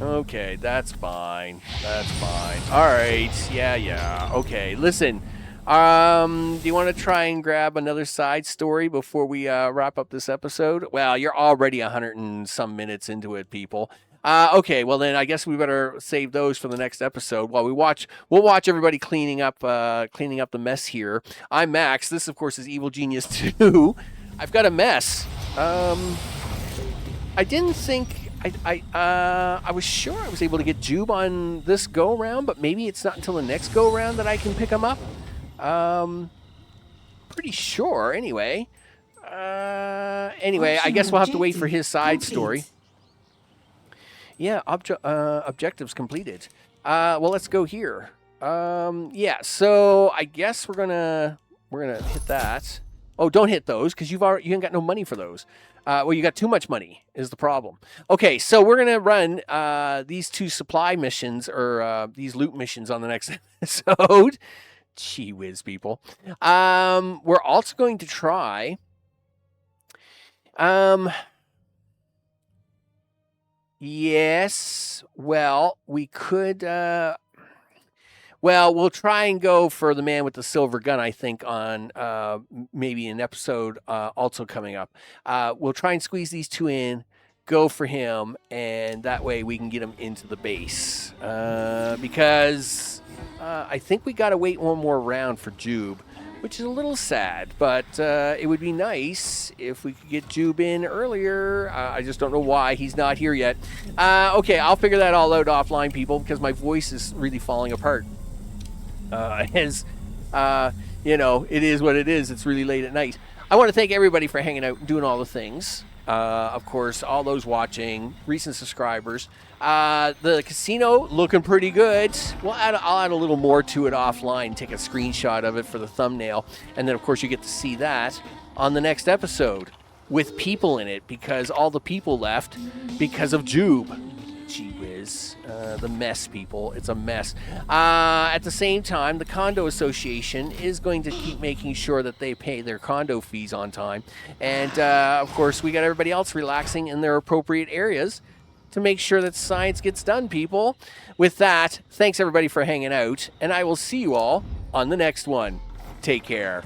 Okay, that's fine. That's fine. All right. Yeah. Okay, listen. Do you want to try and grab another side story before we wrap up this episode? Well, you're already 100 and some minutes into it, people. Okay, well then I guess we better save those for the next episode. While we'll watch everybody cleaning up the mess here. I'm Max. This, of course, is Evil Genius 2. I've got a mess. I didn't think I was sure I was able to get Jube on this go around, but maybe it's not until the next go around that I can pick him up. Pretty sure. Anyway, I guess we'll have to wait for his side story. Yeah, objectives completed. Well, let's go here. Yeah. So I guess we're gonna hit that. Oh, don't hit those because you ain't got no money for those. Well, you got too much money is the problem. Okay, so we're gonna run these two supply missions or these loot missions on the next episode. Gee whiz, people. We're also going to try. Yes. Well, we could. Well, we'll try and go for the man with the silver gun, I think, on maybe an episode also coming up. We'll try and squeeze these two in, go for him, and that way we can get him into the base. Because I think we got to wait one more round for Jube, which is a little sad, but it would be nice if we could get Jube in earlier. I just don't know why he's not here yet. Okay, I'll figure that all out offline, people, because my voice is really falling apart. It is what it is. It's really late at night. I want to thank everybody for hanging out and doing all the things. Of course, all those watching, recent subscribers. The casino looking pretty good. I'll add a little more to it offline, take a screenshot of it for the thumbnail. And then, of course, you get to see that on the next episode with people in it because all the people left because of Jube. Gee whiz. The mess, people. It's a mess. At the same time, the condo association is going to keep making sure that they pay their condo fees on time. And, of course, we got everybody else relaxing in their appropriate areas to make sure that science gets done, people. With that, thanks, everybody, for hanging out. And I will see you all on the next one. Take care.